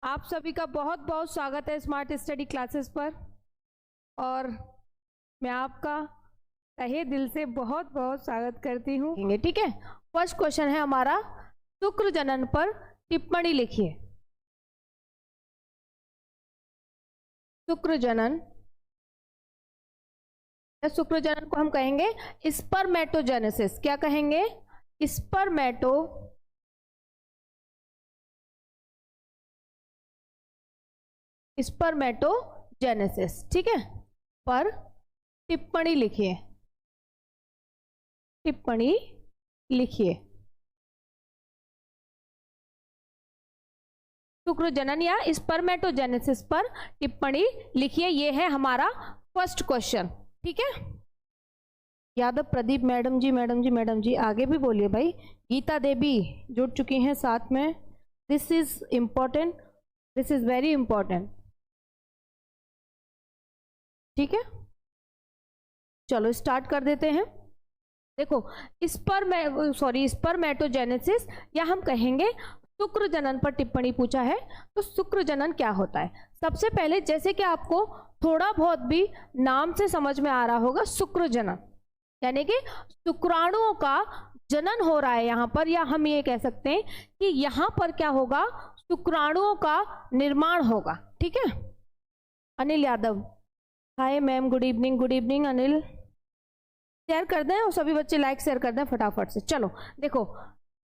आप सभी का बहुत बहुत स्वागत है स्मार्ट स्टडी क्लासेस पर। और मैं आपका तहे दिल से बहुत बहुत स्वागत करती हूँ। ठीक है, फर्स्ट क्वेश्चन है हमारा, शुक्र जनन पर टिप्पणी लिखिए। शुक्र जनन या शुक्र जनन को हम कहेंगे स्पर्मेटोजेनेसिस। क्या कहेंगे? स्पर्मेटोजेनेसिस। ठीक है, पर टिप्पणी लिखिए। टिप्पणी लिखिए। शुक्र जनन या स्पर्मेटोजेनेसिस पर टिप्पणी लिखिए। ये है हमारा फर्स्ट क्वेश्चन। ठीक है, यादव प्रदीप मैडम जी, मैडम जी, मैडम जी, आगे भी बोलिए भाई। गीता देवी जुड़ चुकी हैं साथ में। This is important, this is very important. ठीक है, चलो स्टार्ट कर देते हैं। देखो, स्पर्मेटोजेनेसिस या हम कहेंगे शुक्र जनन पर टिप्पणी पूछा है। तो शुक्र जनन क्या होता है? सबसे पहले जैसे कि आपको थोड़ा बहुत भी नाम से समझ में आ रहा होगा, शुक्र जनन यानी कि शुक्राणुओं का जनन हो रहा है यहाँ पर, या हम ये कह सकते हैं कि यहाँ पर क्या होगा, शुक्राणुओं का निर्माण होगा। ठीक है, Anil Yadav, hi ma'am, good evening. Good evening Anil. Share कर दें और सभी बच्चे लाइक शेयर कर दें फटाफट से। चलो देखो,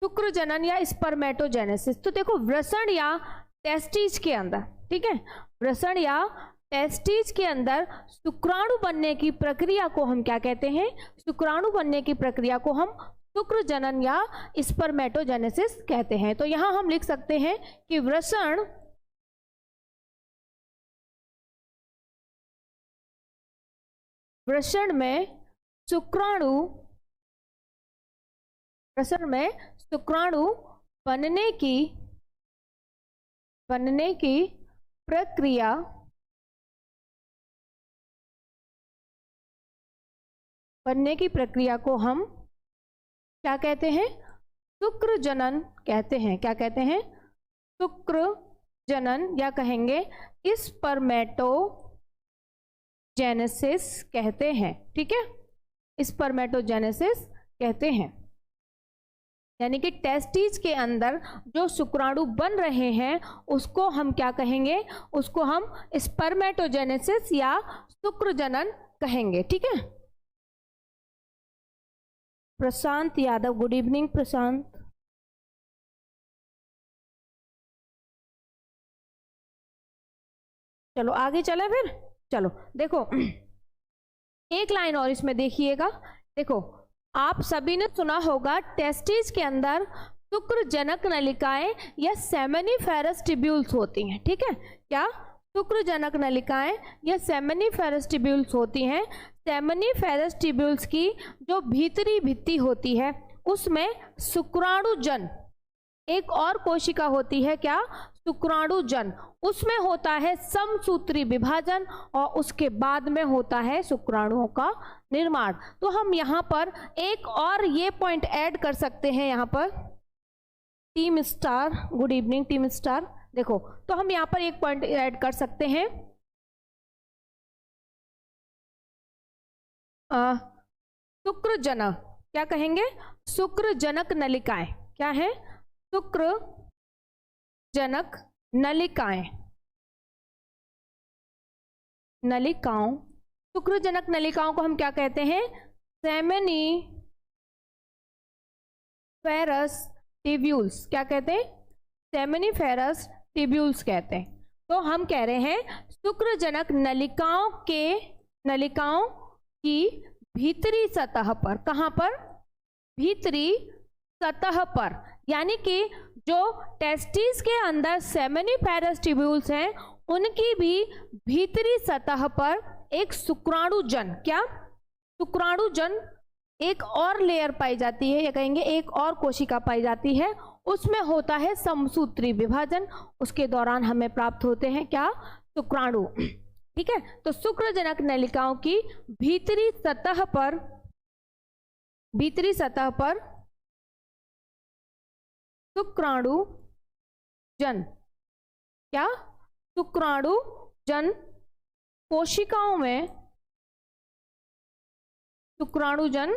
शुक्र जनन या स्पर्मेटोजेनेसिस, तो देखो वृषण या टेस्टिस के अंदर, ठीक है, वृषण या टेस्टिस के अंदर शुक्राणु बनने की प्रक्रिया को हम क्या कहते हैं? शुक्राणु बनने की प्रक्रिया को हम शुक्र जनन या स्पर्मेटोजेनेसिस कहते हैं। तो यहां हम लिख सकते हैं कि वृषण में शुक्राणु बनने की प्रक्रिया को हम क्या कहते हैं? शुक्र जनन कहते हैं। क्या कहते हैं? शुक्र जनन या कहेंगे स्पर्मेटोजेनेसिस कहते हैं। ठीक है, स्पर्मेटोजेनेसिस कहते हैं, यानी कि टेस्टिस के अंदर जो शुक्राणु बन रहे हैं उसको हम क्या कहेंगे? उसको हम स्पर्मेटोजेनेसिस या शुक्र जनन कहेंगे। ठीक है, प्रशांत यादव, गुड इवनिंग प्रशांत। चलो आगे चले फिर। चलो देखो, एक लाइन और इसमें देखिएगा। देखो, आप सभी ने सुना होगा टेस्टिस के अंदर शुक्र जनक नलिकाएं या सेमिनिफेरस ट्यूब्यूल्स होती हैं। ठीक है, क्या? शुक्र जनक नलिकाएं या सेमिनिफेरस ट्यूब्यूल्स होती हैं। सेमिनिफेरस ट्यूब्यूल्स की जो भीतरी भित्ति होती है उसमें शुक्राणुजन एक और कोशिका होती है। क्या? शुक्राणुजन। उसमें होता है समसूत्री विभाजन और उसके बाद में होता है शुक्राणुओं का निर्माण। तो हम यहाँ पर एक और ये पॉइंट ऐड कर सकते हैं। यहाँ पर team star, good evening team star. देखो, तो हम यहाँ पर एक पॉइंट ऐड कर सकते हैं, शुक्र जनक, क्या कहेंगे? शुक्र जनक नलिकाएं। क्या है? शुक्र जनक नलिकाएं। शुक्र जनक नलिकाओं को हम क्या कहते हैं? Seminiferous tubules. क्या कहते हैं? सेमिनिफेरस ट्यूब्यूल्स कहते हैं। तो हम कह रहे हैं शुक्र जनक नलिकाओं की भीतरी सतह पर, कहां पर? भीतरी सतह पर, यानी कि जो टेस्टिस के अंदर सेमिनिफेरस ट्यूब्यूल्स हैं उनकी भी भीतरी सतह पर एक शुक्राणुजन, क्या? शुक्राणुजन एक और लेयर पाई जाती है, या कहेंगे एक और कोशिका पाई जाती है। उसमें होता है समसूत्री विभाजन। उसके दौरान हमें प्राप्त होते हैं क्या? शुक्राणु। ठीक है, तो शुक्र जनक नलिकाओं की भीतरी सतह पर शुक्राणुजन क्या, शुक्राणु जन कोशिकाओं में, शुक्राणुजन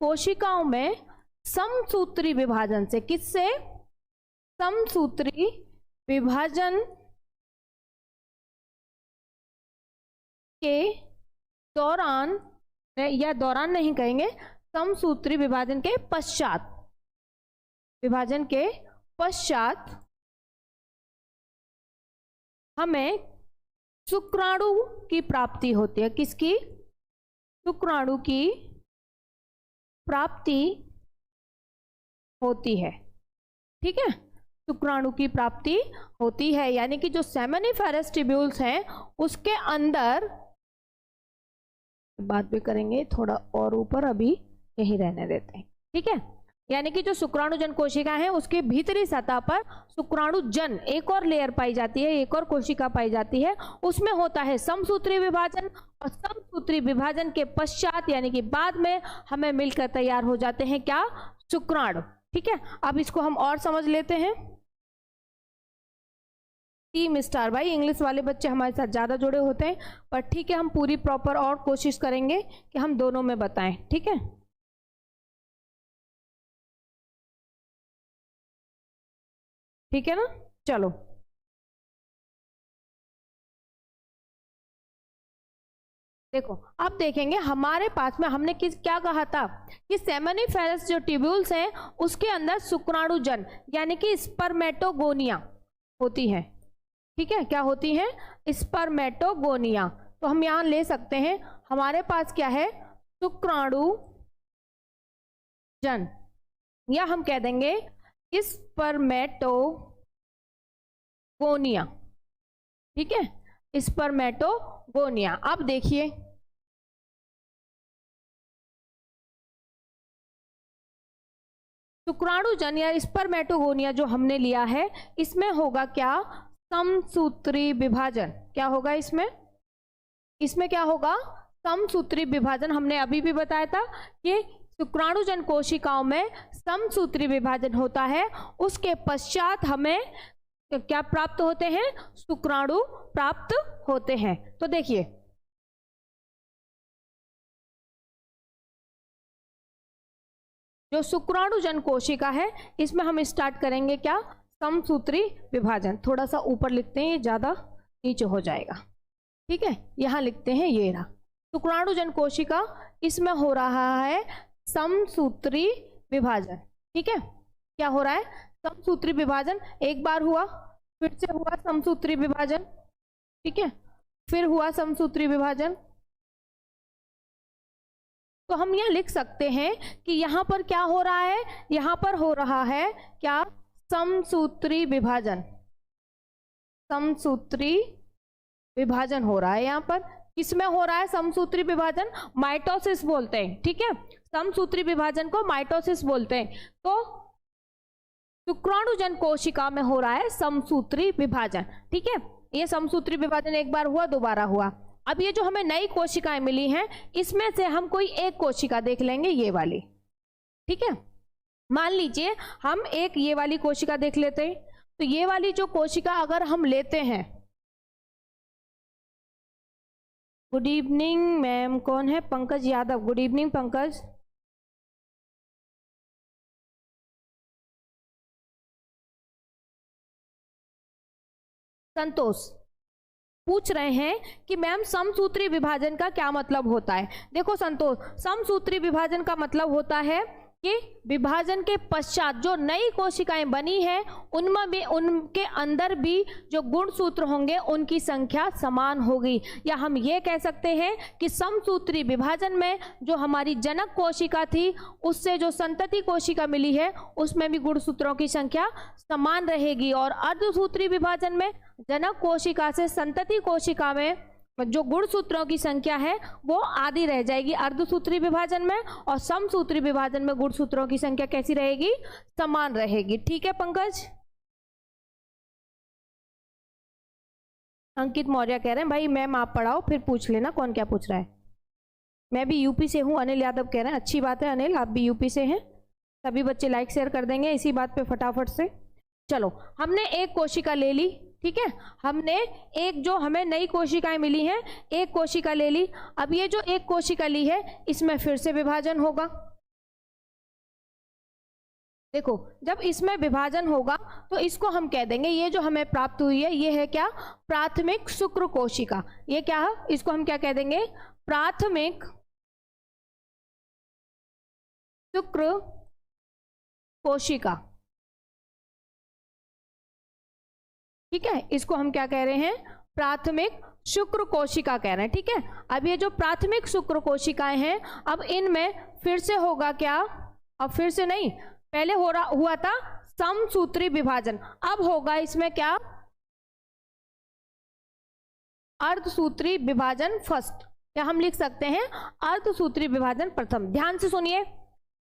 कोशिकाओं में समसूत्री विभाजन से, किससे, समसूत्री विभाजन के दौरान, या दौरान नहीं कहेंगे, समसूत्री विभाजन के पश्चात, विभाजन के पश्चात हमें शुक्राणु की प्राप्ति होती है। किसकी, शुक्राणु की प्राप्ति होती है। ठीक है, शुक्राणु की प्राप्ति होती है, यानी कि जो सेमिनिफेरस ट्यूब्यूल्स हैं उसके अंदर, बात भी करेंगे थोड़ा और ऊपर, अभी यही रहने देते हैं। ठीक है, यानी कि जो शुक्राणुजन कोशिका है उसके भीतरी सतह पर शुक्राणुजन एक और लेयर पाई जाती है, एक और कोशिका पाई जाती है, उसमें होता है समसूत्री विभाजन, और समसूत्री विभाजन के पश्चात यानी कि बाद में हमें मिलकर तैयार हो जाते हैं क्या, शुक्राणु। ठीक है, अब इसको हम और समझ लेते हैं। टीम स्टार, भाई इंग्लिश वाले बच्चे हमारे साथ ज़्यादा जुड़े होते हैं, पर ठीक है हम पूरी प्रॉपर और कोशिश करेंगे कि हम दोनों में बताएं। ठीक है, ठीक है ना, चलो देखो, अब देखेंगे हमारे पास में हमने क्या कहा था कि सेमिनिफेरस जो ट्यूब्यूल्स हैं उसके अंदर शुक्राणुजन यानी कि स्पर्मेटोगोनिया होती है। ठीक है, क्या होती है, स्पर्मेटोगोनिया। तो हम यहां ले सकते हैं, हमारे पास क्या है, शुक्राणुजन, या हम कह देंगे स्पर्मेटोगोनिया। ठीक है, स्पर्मेटोगोनिया। अब देखिए, शुक्राणुजन या स्पर्मेटोगोनिया जो हमने लिया है, इसमें होगा क्या, समसूत्री विभाजन। क्या होगा इसमें, इसमें क्या होगा, समसूत्री विभाजन। हमने अभी भी बताया था कि शुक्राणुजन कोशिकाओं में समसूत्री विभाजन होता है, उसके पश्चात हमें क्या प्राप्त होते हैं, शुक्राणु प्राप्त होते हैं। तो देखिए, जो शुक्राणुजन कोशिका है इसमें हम स्टार्ट करेंगे क्या, समसूत्री विभाजन। थोड़ा सा ऊपर लिखते हैं, ये ज्यादा नीचे हो जाएगा। ठीक है, यहां लिखते हैं, ये रहा शुक्राणुजन कोशिका, इसमें हो रहा है समसूत्री विभाजन। ठीक है, क्या हो रहा है, समसूत्री विभाजन। एक बार हुआ, फिर से हुआ समसूत्री विभाजन। ठीक है, फिर हुआ समसूत्री विभाजन। तो हम यह लिख सकते हैं कि यहां पर क्या हो रहा है, यहां पर हो रहा है क्या, समसूत्री विभाजन। समसूत्री विभाजन हो रहा है यहां पर। किसमें हो रहा है समसूत्री विभाजन, माइटोसिस बोलते हैं। ठीक है, समसूत्री विभाजन को माइटोसिस बोलते हैं। तो शुक्राणुजन कोशिका में हो रहा है समसूत्री विभाजन। ठीक है, ये समसूत्री विभाजन एक बार हुआ, दोबारा हुआ। अब ये जो हमें नई कोशिकाएं मिली हैं, इसमें से हम कोई एक कोशिका देख लेंगे, ये वाली। ठीक है, मान लीजिए हम एक ये वाली कोशिका देख लेते हैं। तो ये वाली जो कोशिका अगर हम लेते हैं, गुड इवनिंग मैम, कौन है, पंकज यादव, गुड इवनिंग पंकज। संतोष पूछ रहे हैं कि मैम समसूत्री विभाजन का क्या मतलब होता है। देखो संतोष, समसूत्री विभाजन का मतलब होता है कि विभाजन के पश्चात जो नई कोशिकाएं बनी हैं उनमें भी, उनके अंदर भी जो गुणसूत्र होंगे उनकी संख्या समान होगी। या हम ये कह सकते हैं कि समसूत्री विभाजन में जो हमारी जनक कोशिका थी उससे जो संतति कोशिका मिली है उसमें भी गुणसूत्रों की संख्या समान रहेगी। और अर्धसूत्री विभाजन में जनक कोशिका से संतति कोशिका में जो गुणसूत्रों की संख्या है वो आधी रह जाएगी अर्धसूत्री विभाजन में, और समसूत्री विभाजन में गुणसूत्रों की संख्या कैसी रहेगी, समान रहेगी। ठीक है पंकज। अंकित मौर्य कह रहे हैं भाई मैम आप पढ़ाओ फिर पूछ लेना कौन क्या पूछ रहा है। मैं भी यूपी से हूँ, अनिल यादव कह रहे हैं, अच्छी बात है अनिल, आप भी यूपी से हैं। सभी बच्चे लाइक शेयर कर देंगे इसी बात पे फटाफट से। चलो हमने एक कोशिका ले ली, ठीक है, हमने एक जो हमें नई कोशिकाएं मिली हैं, एक कोशिका ले ली। अब ये जो एक कोशिका ली है इसमें फिर से विभाजन होगा। देखो जब इसमें विभाजन होगा तो इसको हम कह देंगे, ये जो हमें प्राप्त हुई है ये है क्या, प्राथमिक शुक्र कोशिका। ये क्या है, इसको हम क्या कह देंगे, प्राथमिक शुक्र कोशिका, ठीक है, इसको हम क्या कह रहे हैं, प्राथमिक शुक्र कोशिका कह रहे हैं, ठीक है। अब ये जो प्राथमिक शुक्र कोशिकाएं हैं, अब इनमें फिर से होगा क्या, अब फिर से नहीं, पहले हुआ था समसूत्री विभाजन, अब होगा इसमें क्या, अर्धसूत्री विभाजन फर्स्ट, या हम लिख सकते हैं अर्धसूत्री विभाजन प्रथम। ध्यान से सुनिए,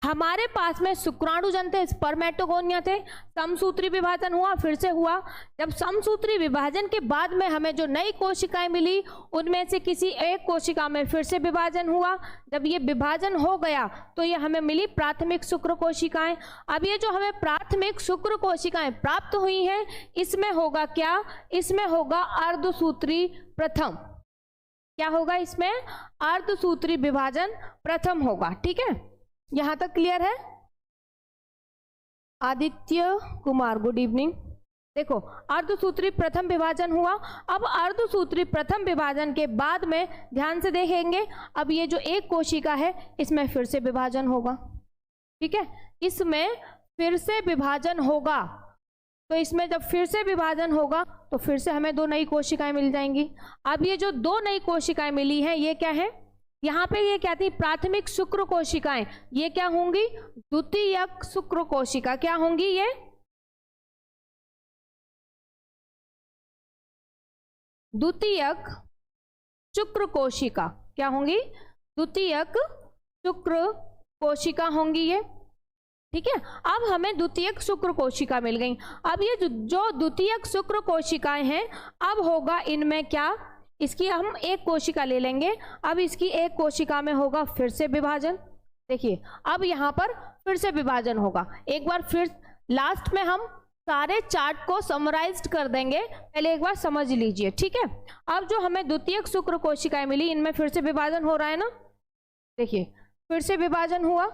हमारे पास में शुक्राणुजन थे, स्पर्मेटोगोनिया थे, समसूत्री विभाजन हुआ, फिर से हुआ। जब समसूत्री विभाजन के बाद में हमें जो नई कोशिकाएं मिली उनमें से किसी एक कोशिका में फिर से विभाजन हुआ। जब ये विभाजन हो गया तो ये हमें मिली प्राथमिक शुक्र कोशिकाएं। अब ये जो हमें प्राथमिक शुक्र कोशिकाएं प्राप्त हुई हैं इसमें होगा क्या, इसमें होगा अर्धसूत्री प्रथम। क्या होगा इसमें, अर्धसूत्री विभाजन प्रथम होगा, ठीक है। यहां तक क्लियर है। Aditya Kumar good evening. देखो अर्धसूत्री प्रथम विभाजन हुआ, अब अर्धसूत्री प्रथम विभाजन के बाद में ध्यान से देखेंगे, अब ये जो एक कोशिका है इसमें फिर से विभाजन होगा, ठीक है, इसमें फिर से विभाजन होगा। तो इसमें जब फिर से विभाजन होगा तो फिर से हमें दो नई कोशिकाएं मिल जाएंगी। अब ये जो दो नई कोशिकाएं मिली हैं ये क्या है, यहाँ पे ये क्या थी, प्राथमिक शुक्र कोशिकाएं, ये क्या होंगी, द्वितीयक शुक्र कोशिका। क्या होंगी ये, द्वितीयक शुक्र कोशिका। क्या होंगी, द्वितीयक शुक्र कोशिका होंगी ये, ठीक है। अब हमें द्वितीयक शुक्र कोशिका मिल गई। अब ये जो द्वितीयक शुक्र कोशिकाएं हैं, अब होगा इनमें क्या, इसकी हम एक कोशिका ले लेंगे, अब इसकी एक कोशिका में होगा फिर से विभाजन। देखिए अब यहाँ पर फिर से विभाजन होगा। एक बार फिर लास्ट में हम सारे चार्ट को समराइज्ड कर देंगे, पहले एक बार समझ लीजिए, ठीक है। अब जो हमें द्वितीयक शुक्र कोशिकाएं मिली इनमें फिर से विभाजन हो रहा है ना, देखिए फिर से विभाजन हुआ।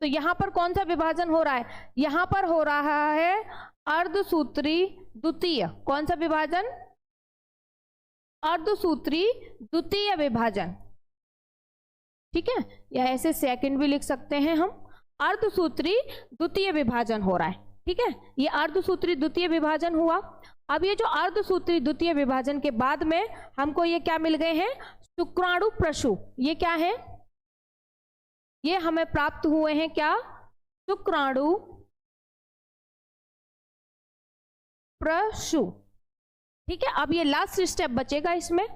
तो यहाँ पर कौन सा विभाजन हो रहा है, यहाँ पर हो रहा है अर्धसूत्री द्वितीय। कौन सा विभाजन, अर्धसूत्री द्वितीय विभाजन, ठीक है, या ऐसे सेकंड भी लिख सकते हैं हम, अर्धसूत्री द्वितीय विभाजन हो रहा है, ठीक है। ये अर्धसूत्री द्वितीय विभाजन हुआ। अब ये जो अर्धसूत्री द्वितीय विभाजन के बाद में हमको ये क्या मिल गए हैं, शुक्राणु प्रसु। ये क्या है, ये हमें प्राप्त हुए हैं क्या, शुक्राणु प्रसु, ठीक है। अब ये लास्ट स्टेप बचेगा इसमें,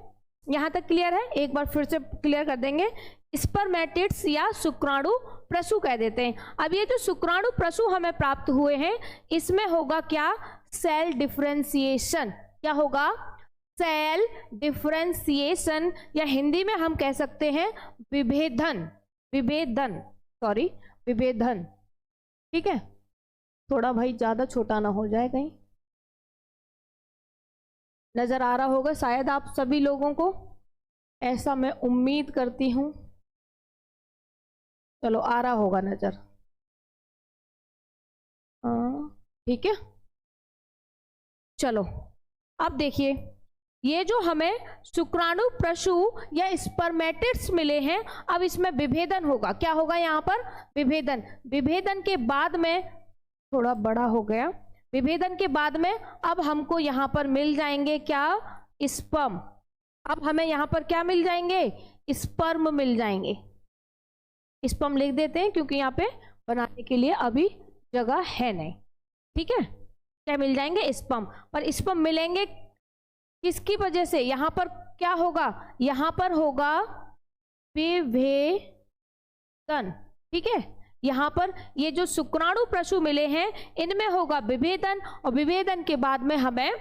यहां तक क्लियर है। एक बार फिर से क्लियर कर देंगे, स्पर्मेटिड्स या शुक्राणु प्रसु कह देते हैं। अब ये जो शुक्राणु प्रसु हमें प्राप्त हुए हैं इसमें होगा क्या, सेल डिफरेंशिएशन। क्या होगा, सेल डिफरेंशिएशन, या हिंदी में हम कह सकते हैं विभेदन, विभेदन, ठीक है। थोड़ा भाई ज्यादा छोटा ना हो जाए, कहीं नजर आ रहा होगा शायद आप सभी लोगों को, ऐसा मैं उम्मीद करती हूं। चलो आ रहा होगा नजर, ठीक है। चलो अब देखिए, ये जो हमें शुक्राणु प्रसु या स्पर्मेटिड्स मिले हैं, अब इसमें विभेदन होगा। क्या होगा यहाँ पर, विभेदन। विभेदन के बाद में, थोड़ा बड़ा हो गया, विभेदन के बाद में अब हमको यहाँ पर मिल जाएंगे क्या, स्पर्म। अब हमें यहाँ पर क्या मिल जाएंगे, स्पर्म मिल जाएंगे। स्पर्म लिख देते हैं क्योंकि यहाँ पे बनाने के लिए अभी जगह है नहीं, ठीक है। क्या मिल जाएंगे, स्पर्म। पर स्पर्म मिलेंगे किसकी वजह से, यहाँ पर क्या होगा, यहाँ पर होगा विभेदन, ठीक है। यहाँ पर ये जो शुक्राणु प्रसु मिले हैं इनमें होगा विभेदन, और विभेदन के बाद में हमें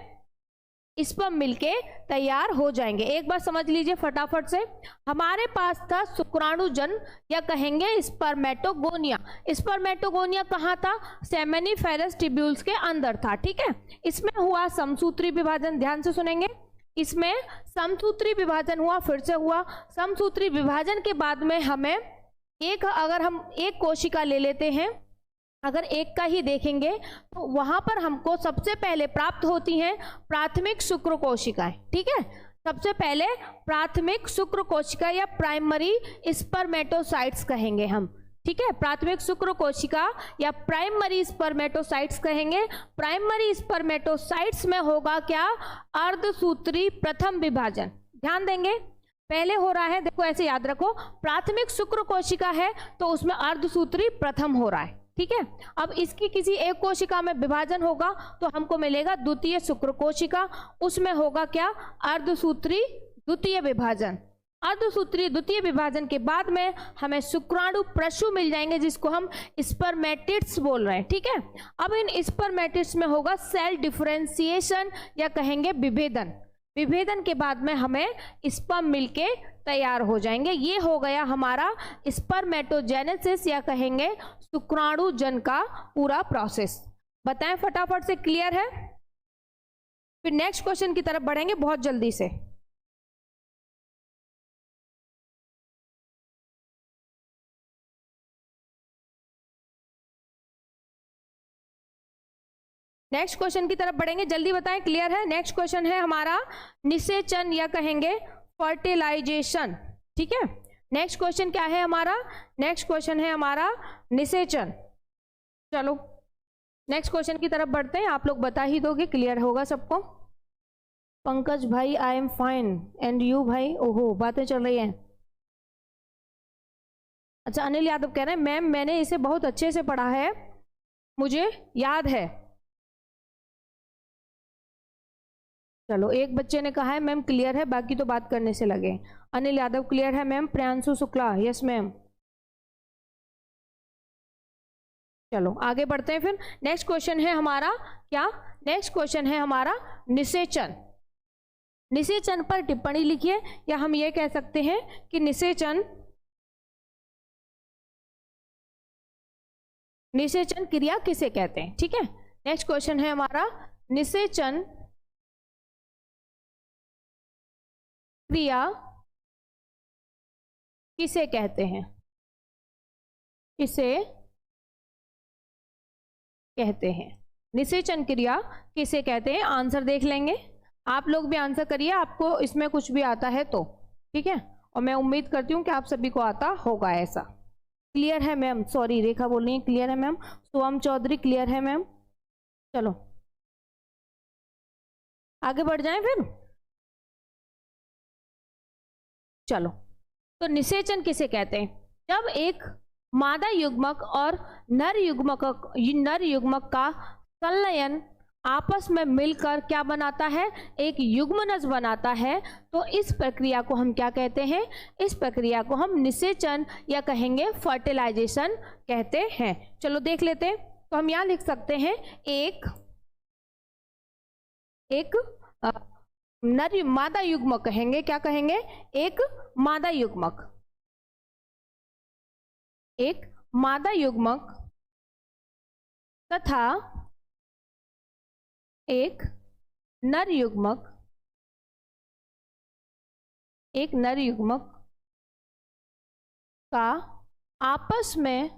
स्पर्म मिलके तैयार हो जाएंगे। एक बार समझ लीजिए फटाफट से, हमारे पास था शुक्राणुजन या कहेंगे स्पर्मेटोगोनिया। स्पर्मेटोगोनिया कहाँ था? सेमेनिफेरस ट्यूब्यूल्स के अंदर था, ठीक है। इसमें हुआ समसूत्री विभाजन, ध्यान से सुनेंगे, इसमें समसूत्री विभाजन हुआ, फिर से हुआ समसूत्री विभाजन के बाद में हमें अगर हम एक कोशिका ले लेते हैं, अगर एक का ही देखेंगे तो वहां पर हमको सबसे पहले प्राप्त होती हैं प्राथमिक शुक्र कोशिकाएं, ठीक है। सबसे पहले प्राथमिक शुक्र कोशिका या प्राइमरी स्पर्मेटोसाइट्स कहेंगे हम, ठीक है। प्राथमिक शुक्र कोशिका या प्राइमरी स्पर्मेटोसाइट्स कहेंगे। प्राइमरी स्पर्मेटोसाइट्स में होगा क्या? अर्धसूत्री प्रथम विभाजन। ध्यान देंगे, पहले हो रहा है, देखो ऐसे याद रखो, प्राथमिक शुक्र कोशिका है तो उसमें अर्धसूत्री प्रथम हो रहा है, ठीक है। अब इसकी किसी एक कोशिका में विभाजन होगा तो हमको मिलेगा द्वितीय शुक्र कोशिका, उसमें होगा क्या? अर्धसूत्री द्वितीय विभाजन। अर्धसूत्री द्वितीय विभाजन के बाद में हमें शुक्राणु प्रशु मिल जाएंगे, जिसको हम स्पर्मेटिड्स बोल रहे हैं, ठीक है। अब इन स्पर्मेटिड्स में होगा सेल डिफरेंशिएशन या कहेंगे विभेदन। विभेदन के बाद में हमें स्पर्म मिलके तैयार हो जाएंगे। ये हो गया हमारा स्पर्मेटोजेनेसिस या कहेंगे शुक्राणुजन का पूरा प्रोसेस। बताएं फटाफट से, क्लियर है? फिर नेक्स्ट क्वेश्चन की तरफ बढ़ेंगे बहुत जल्दी से। नेक्स्ट क्वेश्चन की तरफ बढ़ेंगे, जल्दी बताएं, क्लियर है? नेक्स्ट क्वेश्चन है हमारा निषेचन या कहेंगे फर्टिलाइजेशन, ठीक है। नेक्स्ट क्वेश्चन क्या है हमारा? नेक्स्ट क्वेश्चन है हमारा निषेचन। चलो नेक्स्ट क्वेश्चन की तरफ बढ़ते हैं, आप लोग बता ही दोगे, क्लियर होगा सबको। पंकज भाई I am fine and you भाई? ओहो, बातें चल रही हैं। अच्छा, अनिल यादव कह रहे हैं मैम मैंने इसे बहुत अच्छे से पढ़ा है, मुझे याद है। चलो, एक बच्चे ने कहा है मैम क्लियर है, बाकी तो बात करने से लगे। अनिल यादव क्लियर है ma'am. Priyanshu Shukla yes ma'am. चलो आगे बढ़ते हैं फिर। नेक्स्ट क्वेश्चन है हमारा क्या? नेक्स्ट क्वेश्चन है हमारा निषेचन। निषेचन पर टिप्पणी लिखिए, या हम ये कह सकते हैं कि निषेचन क्रिया किसे कहते हैं, ठीक है। नेक्स्ट क्वेश्चन है हमारा निषेचन क्रिया किसे कहते हैं? किसे कहते हैं? निषेचन क्रिया किसे कहते हैं? आंसर देख लेंगे, आप लोग भी आंसर करिए, आपको इसमें कुछ भी आता है तो, ठीक है। और मैं उम्मीद करती हूँ कि आप सभी को आता होगा ऐसा। क्लियर है मैम? सॉरी रेखा बोल रही है क्लियर है मैम। सोम चौधरी क्लियर है मैम। चलो आगे बढ़ जाएं फिर। चलो, तो निषेचन किसे कहते हैं? जब एक मादा युग्मक और नर युग्मक का संलयन आपस में मिलकर क्या बनाता है? एक युग्मनज बनाता है। तो इस प्रक्रिया को हम क्या कहते हैं? इस प्रक्रिया को हम निषेचन या कहेंगे फर्टिलाइजेशन कहते हैं। चलो देख लेते हैं। तो हम यहाँ लिख सकते हैं एक मादा युग्मक कहेंगे, क्या कहेंगे? एक मादा युग्मक, एक मादा युग्मक तथा एक नर युग्मक, एक नर युग्मक का आपस में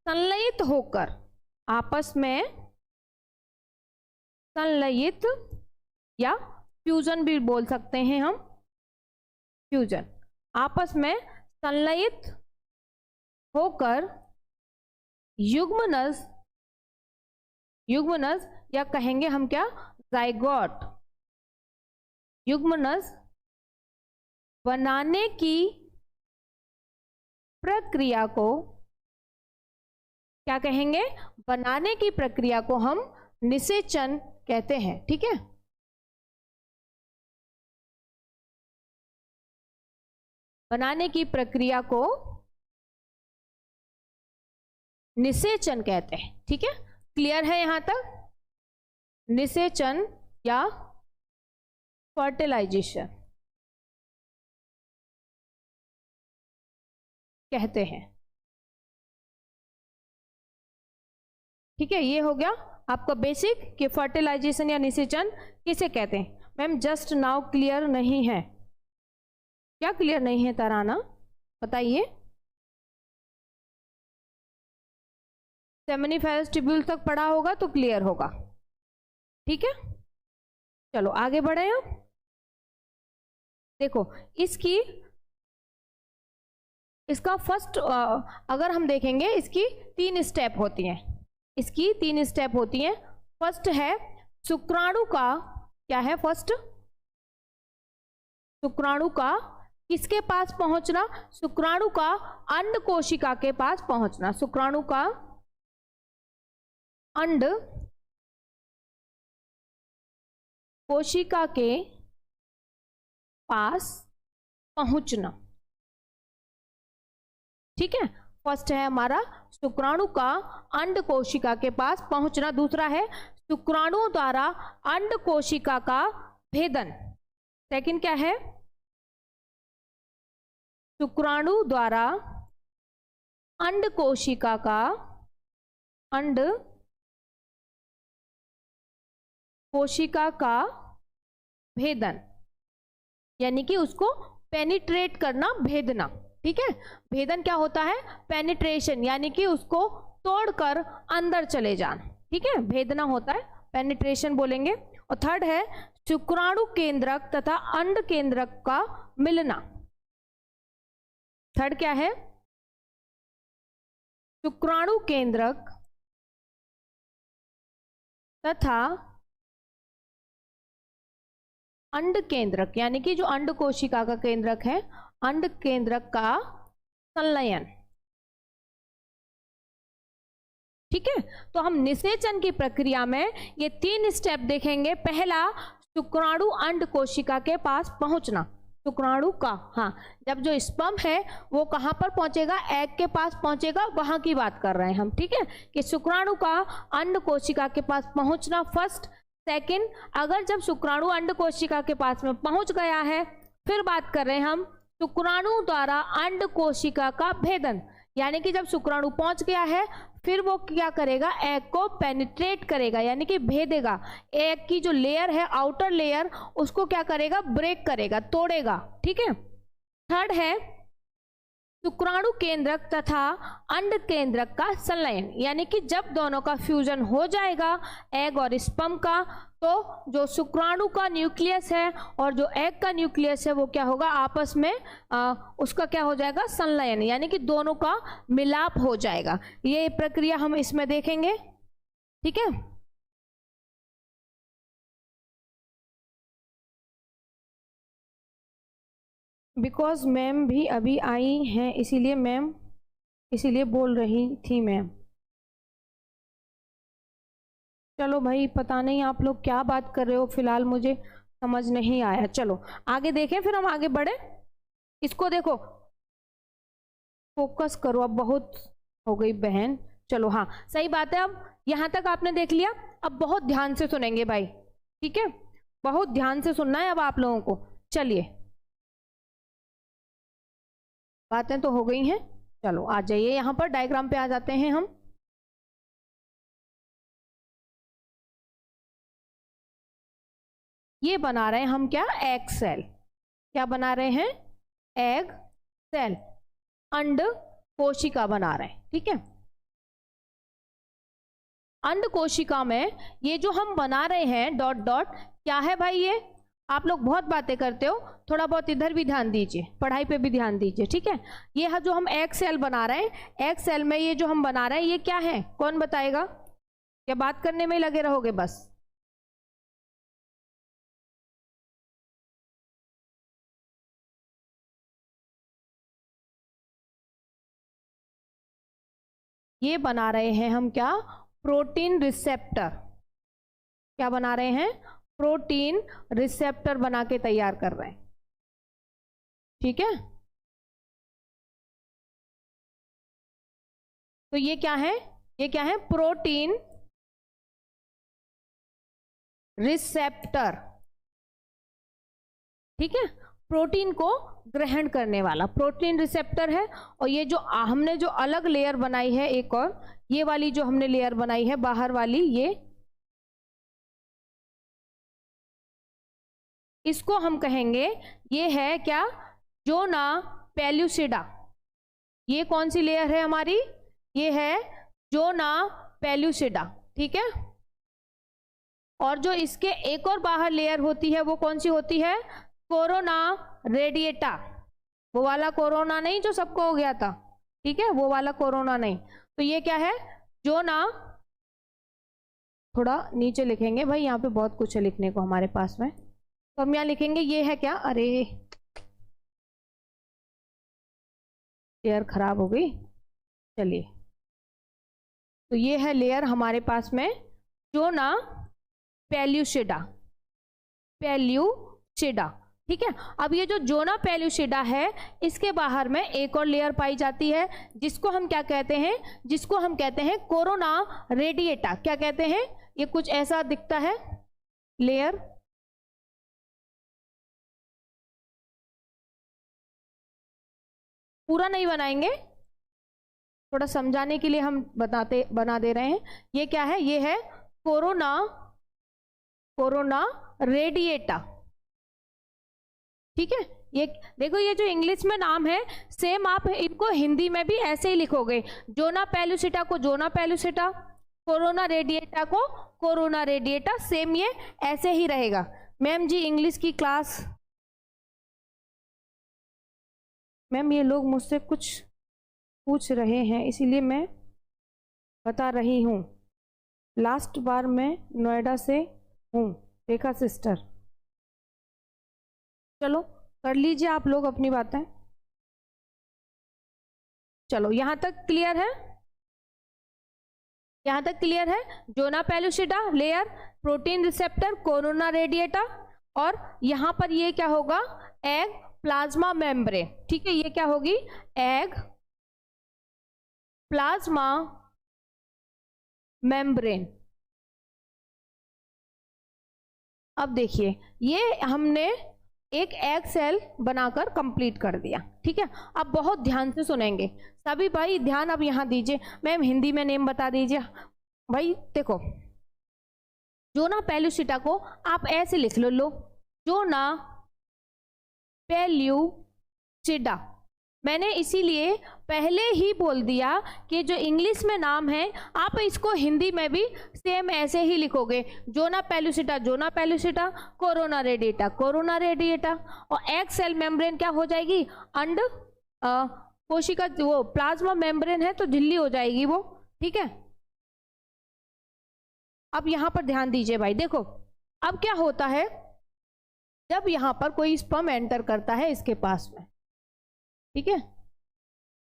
संलयित होकर, आपस में संलयित या फ्यूजन भी बोल सकते हैं हम, फ्यूजन, आपस में संलयित होकर युग्मनज या कहेंगे हम क्या? जाइगोट, युग्मनज बनाने की प्रक्रिया को क्या कहेंगे? बनाने की प्रक्रिया को हम निषेचन कहते हैं, ठीक है। बनाने की प्रक्रिया को निषेचन कहते हैं, ठीक है। क्लियर है यहां तक? निषेचन या फर्टिलाइजेशन कहते हैं। ठीक है, ये हो गया आपका बेसिक कि फर्टिलाइजेशन या निषेचन किसे कहते हैं। मैम जस्ट नाउ क्लियर नहीं है, क्या क्लियर नहीं है तराना, बताइए। सेमिनिफेरस ट्यूब्यूल तक पढ़ा होगा तो क्लियर होगा। ठीक है, चलो आगे बढ़े हम। देखो इसका फर्स्ट अगर हम देखेंगे इसकी 3 स्टेप होती हैं, इसकी 3 स्टेप होती हैं। फर्स्ट है शुक्राणु का, क्या है फर्स्ट, शुक्राणु का किसके पास पहुंचना, शुक्राणु का अंड कोशिका के पास पहुंचना, शुक्राणु का अंड कोशिका के पास पहुंचना। ठीक है, फर्स्ट है हमारा शुक्राणु का अंड कोशिका के पास पहुंचना। दूसरा है शुक्राणु द्वारा अंड कोशिका का भेदन। सेकंड क्या है, शुक्राणु द्वारा अंड कोशिका का, अंड कोशिका का भेदन, यानी कि उसको पेनिट्रेट करना, भेदना। ठीक है, भेदन क्या होता है, पेनिट्रेशन, यानी कि उसको तोड़कर अंदर चले जाना। ठीक है, भेदना होता है, पेनिट्रेशन बोलेंगे। और थर्ड है शुक्राणु केंद्रक तथा अंड केंद्रक का मिलना। थर्ड क्या है, शुक्राणु केंद्रक तथा अंड केंद्रक, यानी कि जो अंड कोशिका का केंद्रक है, अंड केंद्रक का संलयन। ठीक है, तो हम निषेचन की प्रक्रिया में ये 3 स्टेप देखेंगे। पहला, शुक्राणु अंड कोशिका के पास पहुंचना, शुक्राणु का, हाँ, जब जो स्पर्म है वो कहां पर पहुंचेगा, एग के पास पहुंचेगा, वहां की बात कर रहे हैं हम। ठीक है, कि शुक्राणु का अंड कोशिका के पास पहुंचना फर्स्ट। सेकंड, अगर जब शुक्राणु अंड कोशिका के पास में पहुंच गया है, फिर बात कर रहे हैं हम शुक्राणु द्वारा अंड कोशिका का भेदन, यानी कि जब शुक्राणु पहुंच गया है फिर वो क्या करेगा, एग को पेनिट्रेट करेगा, यानी कि भेदेगा। एग की जो लेयर है, आउटर लेयर, उसको क्या करेगा, ब्रेक करेगा, तोड़ेगा। ठीक है, थर्ड है शुक्राणु केंद्रक तथा अंड केंद्रक का संलयन, यानी कि जब दोनों का फ्यूजन हो जाएगा एग और स्पर्म का, तो जो शुक्राणु का न्यूक्लियस है और जो एग का न्यूक्लियस है वो क्या होगा, आपस में उसका क्या हो जाएगा, संलयन, यानी कि दोनों का मिलाप हो जाएगा। ये प्रक्रिया हम इसमें देखेंगे। ठीक है, बिकॉज मैम भी अभी आई हैं, इसीलिए मैम, इसीलिए बोल रही थी मैम। चलो भाई, पता नहीं आप लोग क्या बात कर रहे हो, फिलहाल मुझे समझ नहीं आया। चलो आगे देखें, फिर हम आगे बढ़े। इसको देखो, फोकस करो, अब बहुत हो गई बहन। चलो हाँ, सही बात है। अब यहां तक आपने देख लिया, अब बहुत ध्यान से सुनेंगे भाई। ठीक है, बहुत ध्यान से सुनना है अब आप लोगों को। चलिए, बातें तो हो गई हैं, चलो आ जाइए यहाँ पर, डायग्राम पे आ जाते हैं हम। ये बना रहे हैं हम क्या, एग सेल। क्या बना रहे हैं, एग सेल, अंड कोशिका बना रहे हैं। ठीक है, अंड कोशिका में ये जो हम बना रहे हैं डॉट डॉट, क्या है भाई, ये आप लोग बहुत बातें करते हो, थोड़ा बहुत इधर भी ध्यान दीजिए, पढ़ाई पे भी ध्यान दीजिए। ठीक है, ये है जो हम एग सेल बना रहे हैं, एग सेल में ये जो हम बना रहे हैं ये क्या है, कौन बताएगा, क्या बात करने में ही लगे रहोगे बस। ये बना रहे हैं हम क्या, प्रोटीन रिसेप्टर। क्या बना रहे हैं, प्रोटीन रिसेप्टर बना के तैयार कर रहे हैं। ठीक है, तो ये क्या है, ये क्या है, प्रोटीन रिसेप्टर, ठीक है, प्रोटीन को ग्रहण करने वाला प्रोटीन रिसेप्टर है। और ये जो हमने जो अलग लेयर बनाई है एक और, ये वाली जो हमने लेयर बनाई है बाहर वाली, ये इसको हम कहेंगे, ये है क्या, जोना पेल्यूसिडा। ये कौन सी लेयर है हमारी, ये है जोना पेल्यूसिडा, ठीक है। और जो इसके एक और बाहर लेयर होती है वो कौन सी होती है, कोरोना रेडिएटा। वो वाला कोरोना नहीं जो सबको हो गया था, ठीक है, वो वाला कोरोना नहीं। तो ये क्या है, जोना, थोड़ा नीचे लिखेंगे भाई, यहाँ पे बहुत कुछ है लिखने को हमारे पास में, तो हम यहाँ लिखेंगे ये है क्या, अरे लेयर खराब हो गई, चलिए, तो ये है लेयर हमारे पास में जोना पेल्यूसिडा, पेल्यूसिडा, ठीक है। अब ये जो जोना पेल्यूसिडा है, इसके बाहर में एक और लेयर पाई जाती है जिसको हम क्या कहते हैं, जिसको हम कहते हैं कोरोना रेडिएटा। क्या कहते हैं, ये कुछ ऐसा दिखता है लेयर, पूरा नहीं बनाएंगे, थोड़ा समझाने के लिए हम बना दे रहे हैं। ये क्या है, ये है कोरोना, कोरोना रेडिएटा, ठीक है। ये देखो, ये जो इंग्लिश में नाम है सेम आप इनको हिंदी में भी ऐसे ही लिखोगे, जोना पेल्यूसिटा को जोना पेल्यूसिटा, कोरोना रेडिएटा को कोरोना रेडिएटा, सेम ये ऐसे ही रहेगा। मैम जी इंग्लिश की क्लास, मैम ये लोग मुझसे कुछ पूछ रहे हैं इसीलिए मैं बता रही हूँ। लास्ट बार मैं नोएडा से हूँ, रेखा सिस्टर। चलो कर लीजिए आप लोग अपनी बातें। चलो यहाँ तक क्लियर है, यहाँ तक क्लियर है। Zona pellucida layer, protein receptor, corona radiata, और यहाँ पर ये क्या होगा, एग प्लाज्मा मेम्ब्रेन, ठीक है। ये क्या होगी, एग प्लाज्मा मेम्ब्रेन। अब देखिए, ये हमने एक एग सेल बनाकर कंप्लीट कर दिया, ठीक है। अब बहुत ध्यान से सुनेंगे सभी भाई, ध्यान अब यहाँ दीजिए। मैम हिंदी में नेम बता दीजिए भाई। देखो, जोना पेल्यूसिटा को आप ऐसे लिख लो, जोना पेल्यूसिडा। मैंने इसीलिए पहले ही बोल दिया कि जो इंग्लिश में नाम है आप इसको हिंदी में भी सेम ऐसे ही लिखोगे, जोना पेल्यूसिटा जोना पेल्यूसिटा, कोरोना रेडिएटा कोरोना रेडिएटा। और एग सेल मेम्ब्रेन क्या हो जाएगी, अंड कोशिका, वो प्लाज्मा मेम्ब्रेन है तो झिल्ली हो जाएगी वो, ठीक है। अब यहां पर ध्यान दीजिए भाई, देखो अब क्या होता है, जब यहां पर कोई स्पर्म एंटर करता है इसके पास में, ठीक है,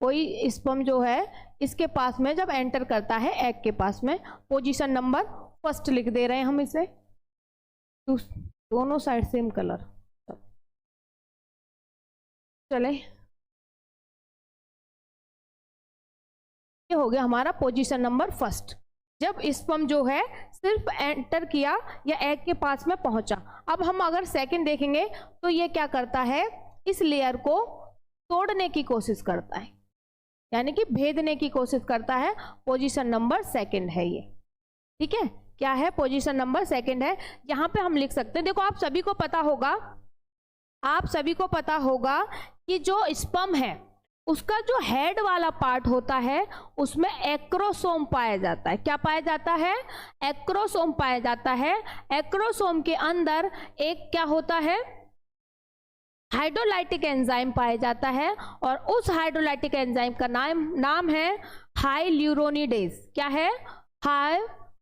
कोई स्पर्म जो है इसके पास में जब एंटर करता है एग के पास में, पोजीशन नंबर फर्स्ट लिख दे रहे हैं हम इसे, तो दोनों साइड सेम कलर चले। ये हो गया हमारा पोजीशन नंबर फर्स्ट, जब स्पर्म जो है सिर्फ एंटर किया या एग के पास में पहुंचा। अब हम अगर सेकंड देखेंगे तो ये क्या करता है, इस लेयर को तोड़ने की कोशिश करता है, यानी कि भेदने की कोशिश करता है। पोजीशन नंबर सेकंड है ये, ठीक है। क्या है, पोजीशन नंबर सेकंड है। यहां पे हम लिख सकते हैं, देखो आप सभी को पता होगा, आप सभी को पता होगा कि जो स्पर्म है उसका जो हेड वाला पार्ट होता है उसमें एक्रोसोम पाया जाता है। क्या पाया जाता है, एक्रोसोम पाया जाता है। एक्रोसोम के अंदर एक क्या होता है, हाइड्रोलाइटिक एंजाइम पाया जाता है, और उस हाइड्रोलाइटिक एंजाइम का नाम है हाइल्यूरोनिडेज। क्या है,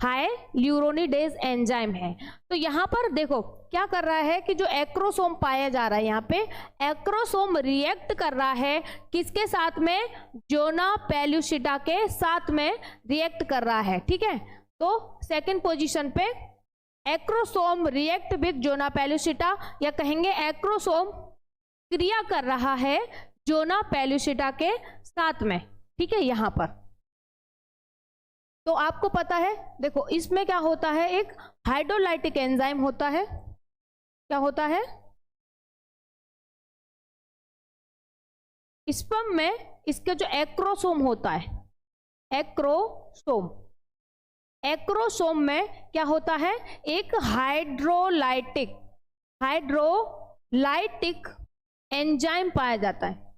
हाइल्यूरोनिडेज एंजाइम है। तो यहाँ पर देखो क्या कर रहा है कि जो एक्रोसोम पाया जा रहा है, यहाँ पे एक्रोसोम रिएक्ट कर रहा है किसके साथ में, जोना पेल्यूसिटा के साथ में रिएक्ट कर रहा है, ठीक है। तो सेकंड पोजीशन पे एक्रोसोम रिएक्ट विद जोना पेल्यूसिटा, या कहेंगे एक्रोसोम क्रिया कर रहा है जोना पेल्यूसिटा के साथ में, ठीक है। यहां पर तो आपको पता है, देखो इसमें क्या होता है, एक हाइड्रोलाइटिक एंजाइम होता है। क्या होता है? स्पर्म में इसका जो एक्रोसोम होता है, एक्रोसोम में क्या होता है, एक हाइड्रोलाइटिक एंजाइम पाया जाता है।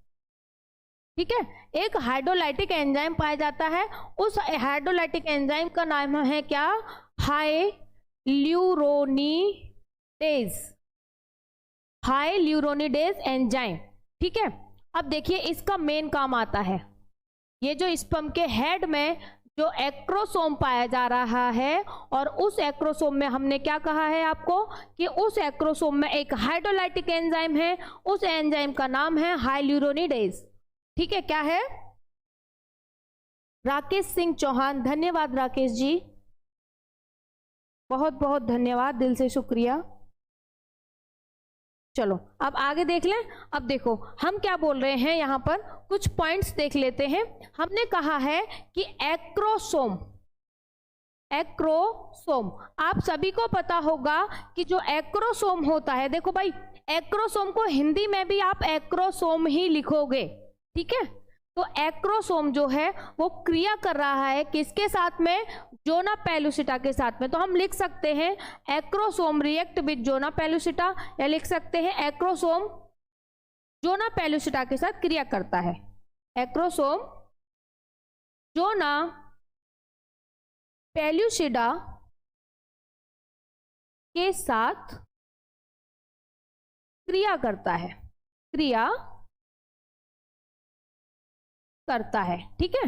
ठीक है, एक हाइड्रोलाइटिक एंजाइम पाया जाता है। उस हाइड्रोलाइटिक एंजाइम का नाम है क्या? हाइल्यूरोनिडेज एंजाइम। ठीक है, अब देखिए इसका मेन काम आता है, ये जो स्पर्म के हेड में जो एक्रोसोम पाया जा रहा है, और उस एक्रोसोम में हमने क्या कहा है आपको कि उस एक्रोसोम में एक हाइड्रोलाइटिक एंजाइम है, उस एंजाइम का नाम है हाइल्यूरोनिडेज। ठीक है, क्या है? राकेश सिंह चौहान, धन्यवाद राकेश जी, बहुत बहुत धन्यवाद, दिल से शुक्रिया। चलो अब आगे देख लें। अब देखो हम क्या बोल रहे हैं, यहां पर कुछ पॉइंट्स देख लेते हैं। हमने कहा है कि एक्रोसोम, आप सभी को पता होगा कि जो एक्रोसोम होता है, देखो भाई एक्रोसोम को हिंदी में भी आप एक्रोसोम ही लिखोगे। ठीक है, तो एक्रोसोम जो है वो क्रिया कर रहा है किसके साथ में? जोना पेलुसिटा के साथ में। तो हम लिख सकते हैं एक्रोसोम रिएक्ट विद जोना पेलुसिटा, या लिख सकते हैं एक्रोसोम जोना पेलुसिटा के साथ क्रिया करता है। एक्रोसोम जोना पेलुसिटा के साथ क्रिया करता है, ठीक है,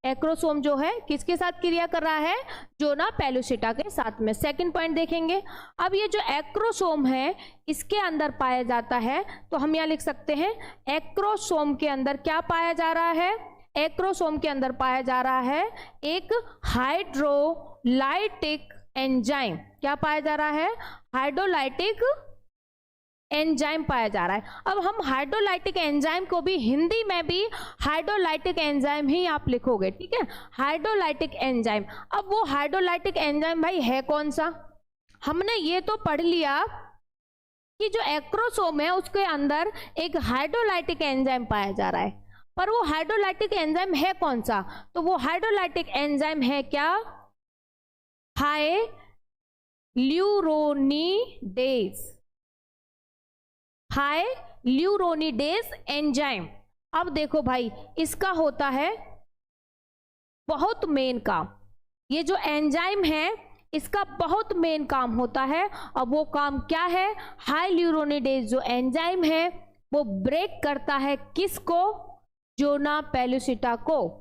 एक्रोसोम जो है किसके साथ क्रिया कर रहा है? जोना पेलुसिटा के साथ में। सेकंड पॉइंट देखेंगे। अब ये जो एक्रोसोम है इसके अंदर पाया जाता है, तो हम यहाँ लिख सकते हैं एक्रोसोम के अंदर क्या पाया जा रहा है? एक्रोसोम के अंदर पाया जा रहा है एक हाइड्रोलाइटिक एंजाइम। क्या पाया जा रहा है? हाइड्रोलाइटिक एंजाइम पाया जा रहा है। अब हम हाइड्रोलाइटिक एंजाइम को भी हिंदी में भी हाइड्रोलाइटिक एंजाइम ही आप लिखोगे। ठीक है, हाइड्रोलाइटिक एंजाइम। अब वो हाइड्रोलाइटिक एंजाइम भाई है कौन सा? हमने ये तो पढ़ लिया कि जो एक्रोसोम है उसके अंदर एक हाइड्रोलाइटिक एंजाइम पाया जा रहा है, पर वो हाइड्रोलाइटिक एंजाइम है कौन सा? तो वो हाइड्रोलाइटिक एंजाइम है क्या? हाइल्यूरोनिडेज एंजाइम। अब देखो भाई इसका होता है बहुत मेन काम। ये जो एंजाइम है इसका बहुत मेन काम होता है। अब वो काम क्या है? हाइल्यूरोनिडेज जो एंजाइम है वो ब्रेक करता है किसको? जोना पेलुसिटा को।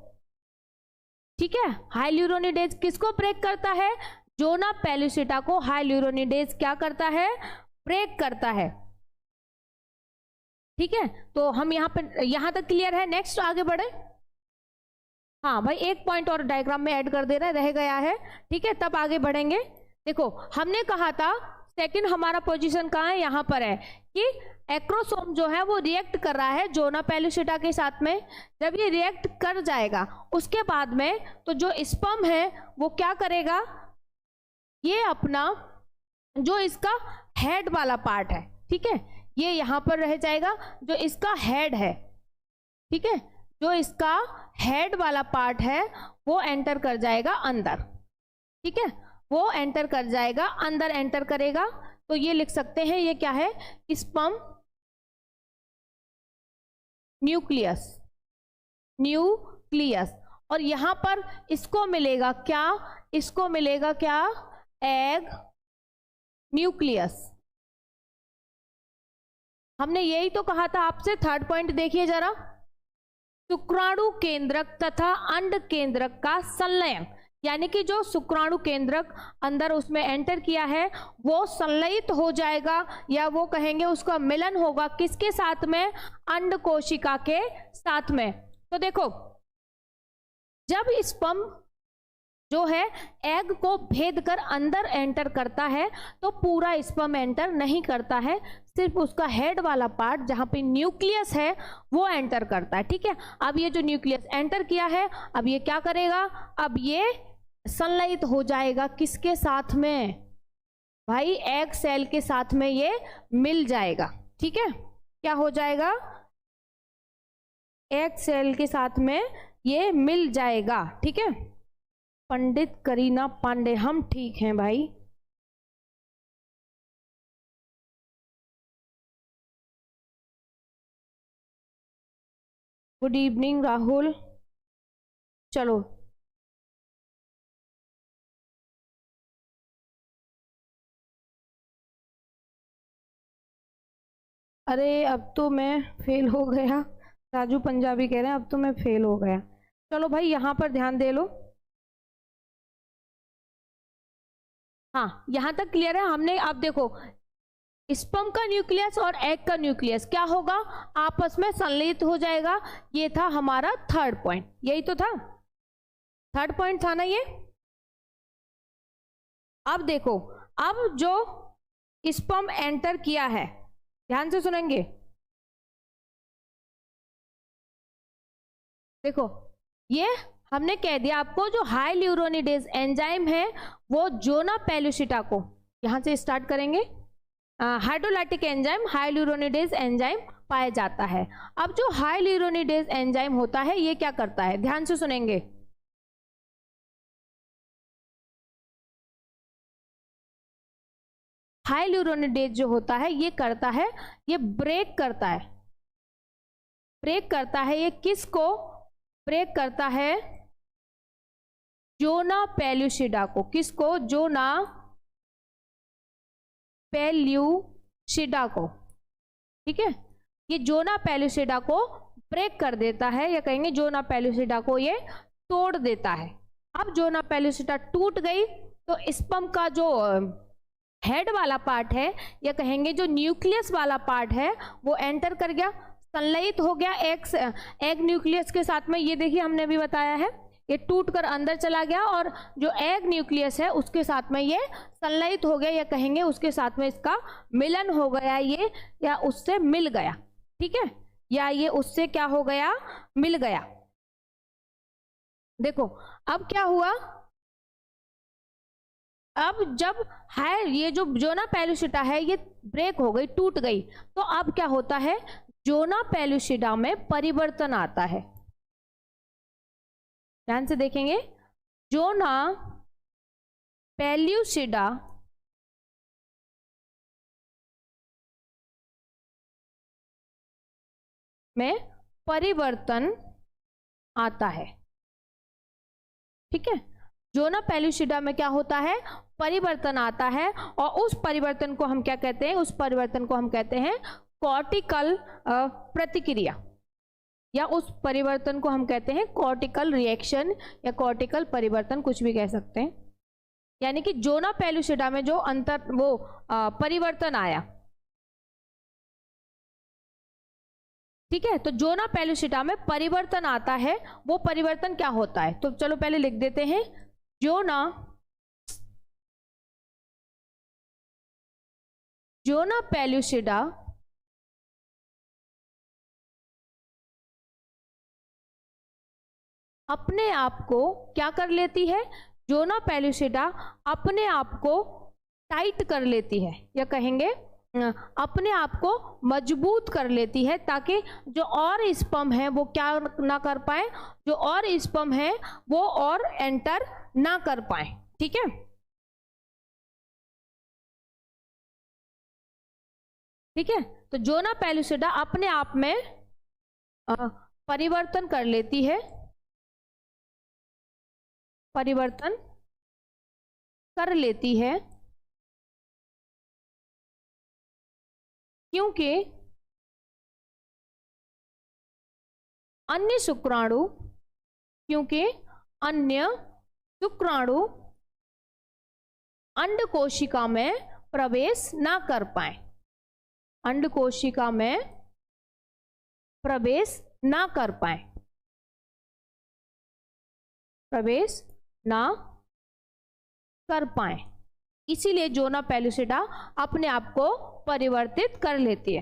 ठीक है, हाइल्यूरोनिडेज किसको ब्रेक करता है? जोना पेलुसिटा को हाइल्यूरोनिडेज क्या करता है? ब्रेक करता है। ठीक है, तो हम यहां तक क्लियर है। नेक्स्ट आगे बढ़े। हाँ भाई एक पॉइंट और डायग्राम में ऐड कर दे रह गया है। ठीक है, तब आगे बढ़ेंगे। देखो हमने कहा था सेकंड हमारा पोजीशन कहाँ है? यहाँ पर है कि एक्रोसोम जो है वो रिएक्ट कर रहा है जोना पेलुसिटा के साथ में। जब ये रिएक्ट कर जाएगा उसके बाद में तो जो स्पर्म है वो क्या करेगा? ये अपना जो इसका हेड वाला पार्ट है, ठीक है, ये यहां पर रह जाएगा जो इसका हेड है। ठीक है, जो इसका हेड वाला पार्ट है वो एंटर कर जाएगा अंदर। ठीक है, वो एंटर कर जाएगा अंदर, एंटर करेगा। तो ये लिख सकते हैं ये क्या है? Sperm nucleus. और यहां पर इसको मिलेगा क्या? इसको मिलेगा क्या? Egg nucleus. हमने यही तो कहा था आपसे। थर्ड पॉइंट देखिए जरा, शुक्राणु केंद्रक तथा अंड केंद्रक का संलयन, यानी कि जो शुक्राणु केंद्रक अंदर उसमें एंटर किया है वो संलयित हो जाएगा, या वो कहेंगे उसका मिलन होगा किसके साथ में? अंड कोशिका के साथ में। तो देखो जब स्पर्म जो है एग को भेद कर अंदर एंटर करता है तो पूरा स्पर्म एंटर नहीं करता है, सिर्फ उसका हेड वाला पार्ट जहां पे न्यूक्लियस है वो एंटर करता है। ठीक है, अब ये जो न्यूक्लियस एंटर किया है अब ये क्या करेगा? अब ये संलयित हो जाएगा किसके साथ में भाई, एग सेल के साथ में ये मिल जाएगा। ठीक है, क्या हो जाएगा, एग सेल के साथ में ये मिल जाएगा। ठीक है, पंडित करीना पांडे, हम ठीक हैं भाई। Good evening Rahul. चलो अरे अब तो मैं फेल हो गया, राजू पंजाबी कह रहे हैं अब तो मैं फेल हो गया। चलो भाई यहाँ पर ध्यान दे लो। हाँ यहाँ तक क्लियर है। हमने अब देखो स्पर्म का न्यूक्लियस और एग का न्यूक्लियस क्या होगा, आपस में संलयित हो जाएगा। ये था हमारा थर्ड पॉइंट, यही तो था, थर्ड पॉइंट था ना ये। अब देखो, अब जो स्पर्म एंटर किया है, ध्यान से सुनेंगे, देखो ये हमने कह दिया आपको, जो हाइल्यूरोनिडेज एंजाइम है वो जोना पेलुसिटा को, यहां से स्टार्ट करेंगे, हाइड्रोलाइटिक एंजाइम हाइल्यूरोनिडेज एंजाइम पाया जाता है। अब जो हाइल्यूरोनिडेज एंजाइम होता है ये क्या करता है, ध्यान से सुनेंगे, हाइल्यूरोनिडेज जो होता है ये करता है, ये ब्रेक करता है, ब्रेक करता है, ये किसको ब्रेक करता है, जोना पेलुसिडा को, किसको, जोना पेल्यूसिडा को। ठीक है, ये जोना पेलुसिडा को ब्रेक कर देता है, या कहेंगे जोना पेलुसिडा को ये तोड़ देता है। अब जोना पेलुसिडा टूट गई तो स्पर्म का जो हेड वाला पार्ट है, या कहेंगे जो न्यूक्लियस वाला पार्ट है, वो एंटर कर गया, संलयित हो गया एग न्यूक्लियस के साथ में। ये देखिए हमने भी बताया है, ये टूट कर अंदर चला गया और जो एग न्यूक्लियस है उसके साथ में ये संलयित हो गया, या कहेंगे उसके साथ में इसका मिलन हो गया, ये या उससे मिल गया। ठीक है, या ये उससे क्या हो गया, मिल गया। देखो अब क्या हुआ, अब जब है ये जो जोना पेलुसिडा है ये ब्रेक हो गई, टूट गई, तो अब क्या होता है, जोना पेलुसिडा में परिवर्तन आता है। ध्यान से देखेंगे, जोना पेलुसिडा में परिवर्तन आता है। ठीक है, जोना पेलुसिडा में क्या होता है, परिवर्तन आता है, और उस परिवर्तन को हम क्या कहते हैं, उस परिवर्तन को हम कहते हैं कॉर्टिकल प्रतिक्रिया, या उस परिवर्तन को हम कहते हैं कॉर्टिकल रिएक्शन, या कॉर्टिकल परिवर्तन, कुछ भी कह सकते हैं। यानी कि जोना पेलुसिडा में जो परिवर्तन आया। ठीक है, तो जोना पेलुसिडा में परिवर्तन आता है, वो परिवर्तन क्या होता है, तो चलो पहले लिख देते हैं, जोना पेलुसिडा अपने आप को क्या कर लेती है, जोना पेलुसिडा अपने आप को टाइट कर लेती है, या कहेंगे अपने आप को मजबूत कर लेती है, ताकि जो और स्पर्म है वो क्या ना कर पाए, जो और स्पर्म है वो और एंटर ना कर पाए। ठीक है, ठीक है, तो जोना पेलुसिडा अपने आप में परिवर्तन कर लेती है, परिवर्तन कर लेती है, क्योंकि अन्य शुक्राणु अंडकोशिका में प्रवेश ना कर पाए, अंडकोशिका में प्रवेश ना कर पाए, प्रवेश ना कर पाए, इसीलिए जोना पेलुसिडा अपने आप को परिवर्तित कर लेती है।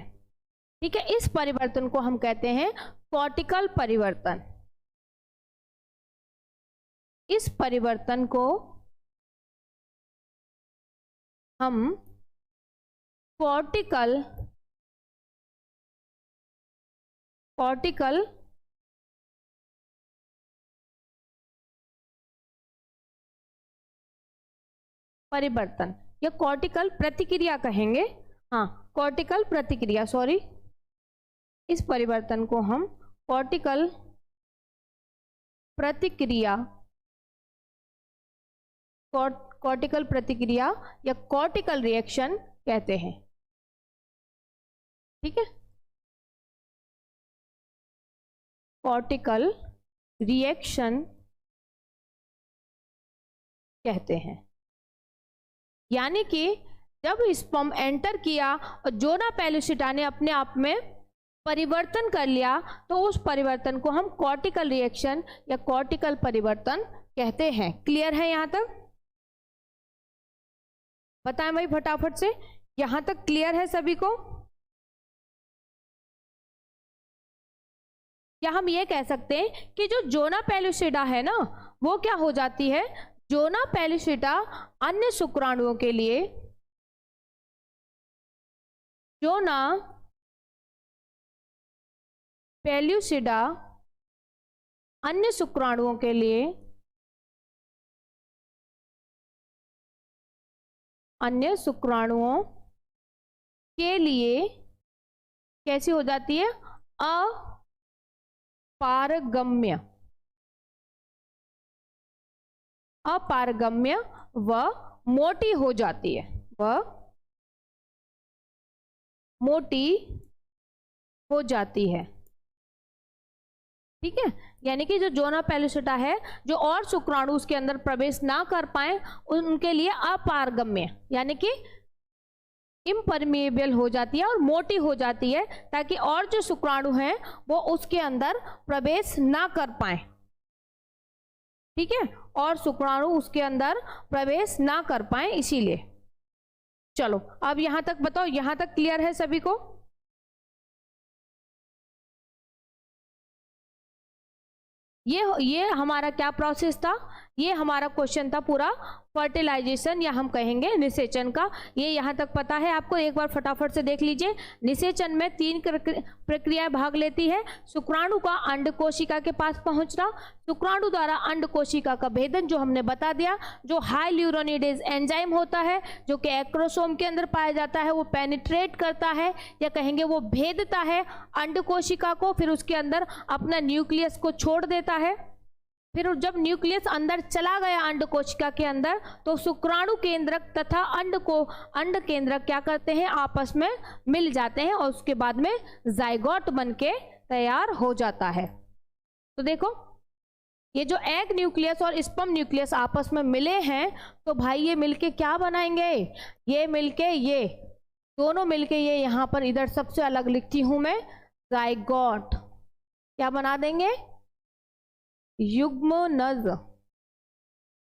ठीक है, इस परिवर्तन को हम कहते हैं कॉर्टिकल परिवर्तन, इस परिवर्तन को हम कॉर्टिकल परिवर्तन या कॉर्टिकल प्रतिक्रिया कहेंगे। हाँ, कॉर्टिकल प्रतिक्रिया, सॉरी, इस परिवर्तन को हम कॉर्टिकल प्रतिक्रिया या कॉर्टिकल रिएक्शन कहते हैं। ठीक है, कॉर्टिकल रिएक्शन कहते हैं। यानी कि जब स्पर्म एंटर किया और जोना पेलुसिटा ने अपने आप में परिवर्तन कर लिया, तो उस परिवर्तन को हम कॉर्टिकल रिएक्शन या कॉर्टिकल परिवर्तन कहते हैं। क्लियर है यहां तक? बताएं भाई फटाफट से, यहां तक क्लियर है सभी को? या हम ये कह सकते हैं कि जो जोना पेलुसिडा है ना, वो क्या हो जाती है, जोना पेलुसिडा अन्य शुक्राणुओं के लिए, जोना पेलुसिडा अन्य शुक्राणुओं के लिए, अन्य शुक्राणुओं के लिए कैसी हो जाती है, अपारगम्य, अपारगम्य व मोटी हो जाती है, वह मोटी हो जाती है। ठीक है, यानी कि जो जोना पेलुसिटा है, जो और शुक्राणु उसके अंदर प्रवेश ना कर पाए, उनके लिए अपारगम्य यानी कि इम्परमिएबल हो जाती है और मोटी हो जाती है, ताकि और जो शुक्राणु हैं वो उसके अंदर प्रवेश ना कर पाए। ठीक है, और शुक्राणु उसके अंदर प्रवेश ना कर पाए, इसीलिए। चलो अब यहां तक बताओ, यहां तक क्लियर है सभी को? ये हमारा क्या प्रोसेस था, ये हमारा क्वेश्चन था पूरा फर्टिलाइजेशन या हम कहेंगे निषेचन का। ये यहाँ तक पता है आपको, एक बार फटाफट से देख लीजिए। निषेचन में 3 प्रक्रियाएं भाग लेती है। शुक्राणु का अंड कोशिका के पास पहुंचना, शुक्राणु द्वारा अंड कोशिका का भेदन, जो हमने बता दिया, जो हाइल्यूरोनिडेज एंजाइम होता है जो कि एक्रोसोम के अंदर पाया जाता है, वो पेनिट्रेट करता है या कहेंगे वो भेदता है अंड कोशिका को, फिर उसके अंदर अपना न्यूक्लियस को छोड़ देता है। फिर जब न्यूक्लियस अंदर चला गया अंड कोशिका के अंदर, तो शुक्राणु केंद्रक तथा अंड केंद्रक क्या करते हैं, आपस में मिल जाते हैं और उसके बाद में जाइगोट बनके तैयार हो जाता है। तो देखो, ये जो एग न्यूक्लियस और स्पर्म न्यूक्लियस आपस में मिले हैं, तो भाई ये मिलके क्या बनाएंगे, ये मिलके, ये दोनों मिलके, ये यहाँ पर इधर सबसे अलग लिखती हूं मैं, जाइगोट क्या बना देंगे,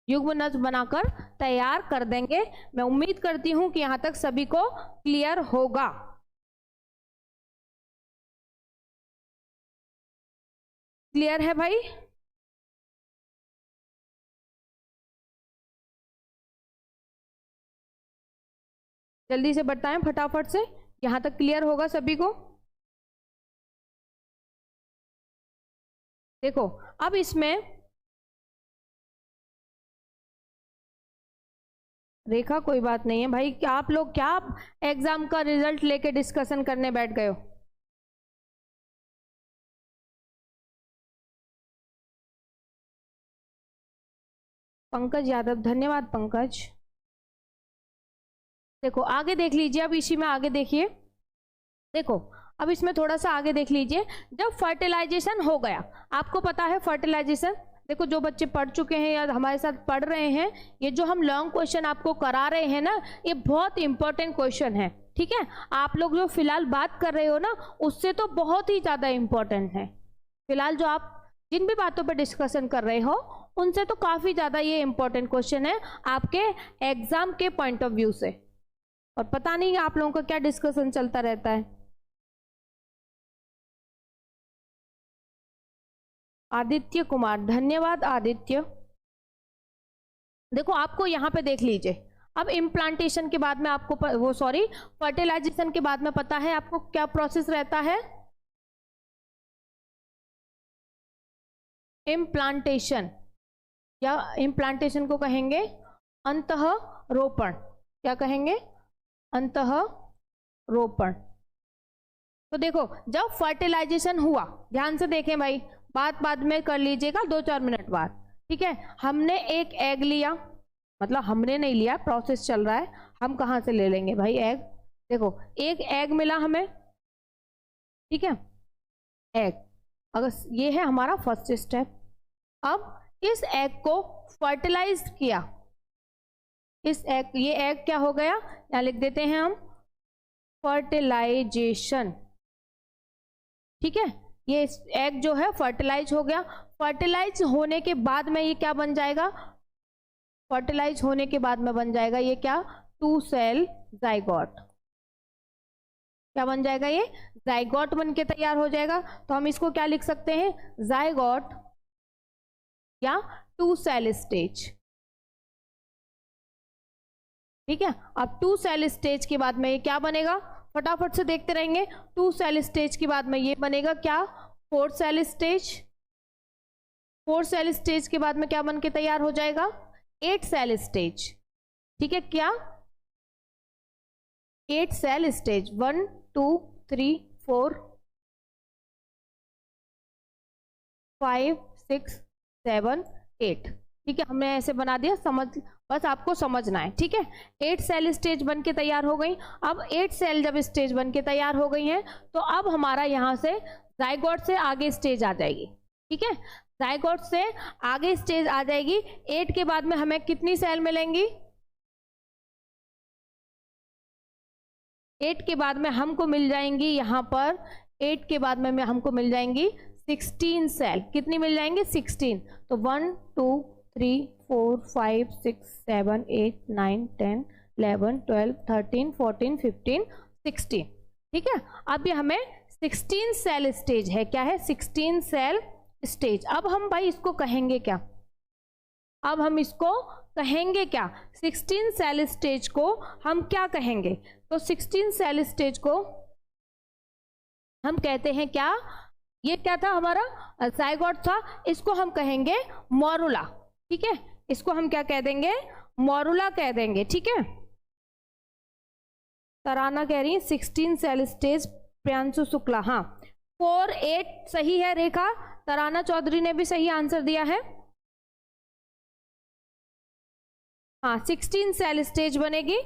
युग्मनज बनाकर तैयार कर देंगे। मैं उम्मीद करती हूं कि यहां तक सभी को क्लियर होगा। क्लियर है भाई? जल्दी से बताएं फटाफट से, यहां तक क्लियर होगा सभी को? देखो अब इसमें रेखा, कोई बात नहीं है भाई, क्या आप लोग क्या एग्जाम का रिजल्ट लेके डिस्कशन करने बैठ गए हो? पंकज यादव, धन्यवाद पंकज। देखो आगे देख लीजिए, अब इसी में आगे देखिए। देखो अब इसमें थोड़ा सा आगे देख लीजिए। जब फर्टिलाइजेशन हो गया, आपको पता है फर्टिलाइजेशन, देखो जो बच्चे पढ़ चुके हैं या हमारे साथ पढ़ रहे हैं, ये जो हम लॉन्ग क्वेश्चन आपको करा रहे हैं ना, ये बहुत इंपॉर्टेंट क्वेश्चन है। ठीक है, आप लोग जो फिलहाल बात कर रहे हो ना, उससे तो बहुत ही ज्यादा इंपॉर्टेंट है। फिलहाल जो आप जिन भी बातों पर डिस्कशन कर रहे हो, उनसे तो काफी ज्यादा ये इंपॉर्टेंट क्वेश्चन है आपके एग्जाम के पॉइंट ऑफ व्यू से। और पता नहीं आप लोगों का क्या डिस्कशन चलता रहता है। आदित्य कुमार, धन्यवाद आदित्य। देखो आपको यहाँ पे देख लीजिए, अब इम्प्लांटेशन के बाद में आपको फर्टिलाइजेशन के बाद में पता है आपको क्या प्रोसेस रहता है? इम्प्लांटेशन, या इम्प्लांटेशन को कहेंगे अंतःरोपण। क्या कहेंगे? अंतःरोपण। तो देखो जब फर्टिलाइजेशन हुआ, ध्यान से देखें भाई, बाद में कर लीजिएगा 2-4 मिनट बाद, ठीक है। हमने एक एग लिया, मतलब हमने नहीं लिया, प्रोसेस चल रहा है, हम कहाँ से ले लेंगे भाई एग? देखो एक एग मिला हमें, ठीक है, एग। अगर ये है हमारा फर्स्ट स्टेप, अब इस एग को फर्टिलाइज किया, इस एग, ये एग क्या हो गया, यहाँ लिख देते हैं हम फर्टिलाइजेशन, ठीक है। ये एग जो है फर्टिलाइज हो गया। फर्टिलाइज होने के बाद में ये क्या बन जाएगा? फर्टिलाइज होने के बाद में बन जाएगा ये क्या? 2 सेल जाइगोट। क्या बन जाएगा? ये जाइगोट बन के तैयार हो जाएगा। तो हम इसको क्या लिख सकते हैं? जाइगोट या 2 सेल स्टेज, ठीक है। अब 2 सेल स्टेज के बाद में ये क्या बनेगा? फटाफट से देखते रहेंगे। 2 सेल स्टेज के बाद में ये बनेगा क्या? 4 सेल स्टेज। 4 सेल स्टेज के बाद में क्या बन के तैयार हो जाएगा? 8 सेल स्टेज, ठीक है। क्या? 8 सेल स्टेज, 1 2 3 4 5 6 7 8, ठीक है। हमने ऐसे बना दिया, समझ, बस आपको समझना है, ठीक है। 8 सेल स्टेज बन के तैयार हो गई। अब 8 सेल जब स्टेज बन के तैयार हो गई हैं, तो अब हमारा यहाँ से जाइगोट से आगे स्टेज आ जाएगी, ठीक है। जाइगोट से आगे स्टेज आ जाएगी। 8 के बाद में हमें कितनी सेल मिलेंगी? 8 के बाद में हमको मिल जाएंगी यहाँ पर, 8 के बाद में हमको मिल जाएंगी 16 सेल। कितनी मिल जाएंगे? 16। तो 1 2 3 4 5 6 7 8 9 10 11 12 13 14 15 16, ठीक है। अब ये हमें 16 सेल स्टेज है। क्या है? 16 सेल स्टेज। अब हम भाई इसको कहेंगे क्या? अब हम इसको कहेंगे क्या? 16 सेल स्टेज को हम क्या कहेंगे? तो 16 सेल स्टेज को हम कहते हैं क्या? ये क्या था हमारा? जाइगोट था। इसको हम कहेंगे मोरुला, ठीक है। इसको हम क्या कह देंगे? मोरुला कह देंगे, ठीक है। तराना कह रही है 16 सेल स्टेज, प्रियांशु शुक्ला, हाँ 4 8 सही है। रेखा तराना चौधरी ने भी सही आंसर दिया है, हाँ 16 सेल स्टेज बनेगी,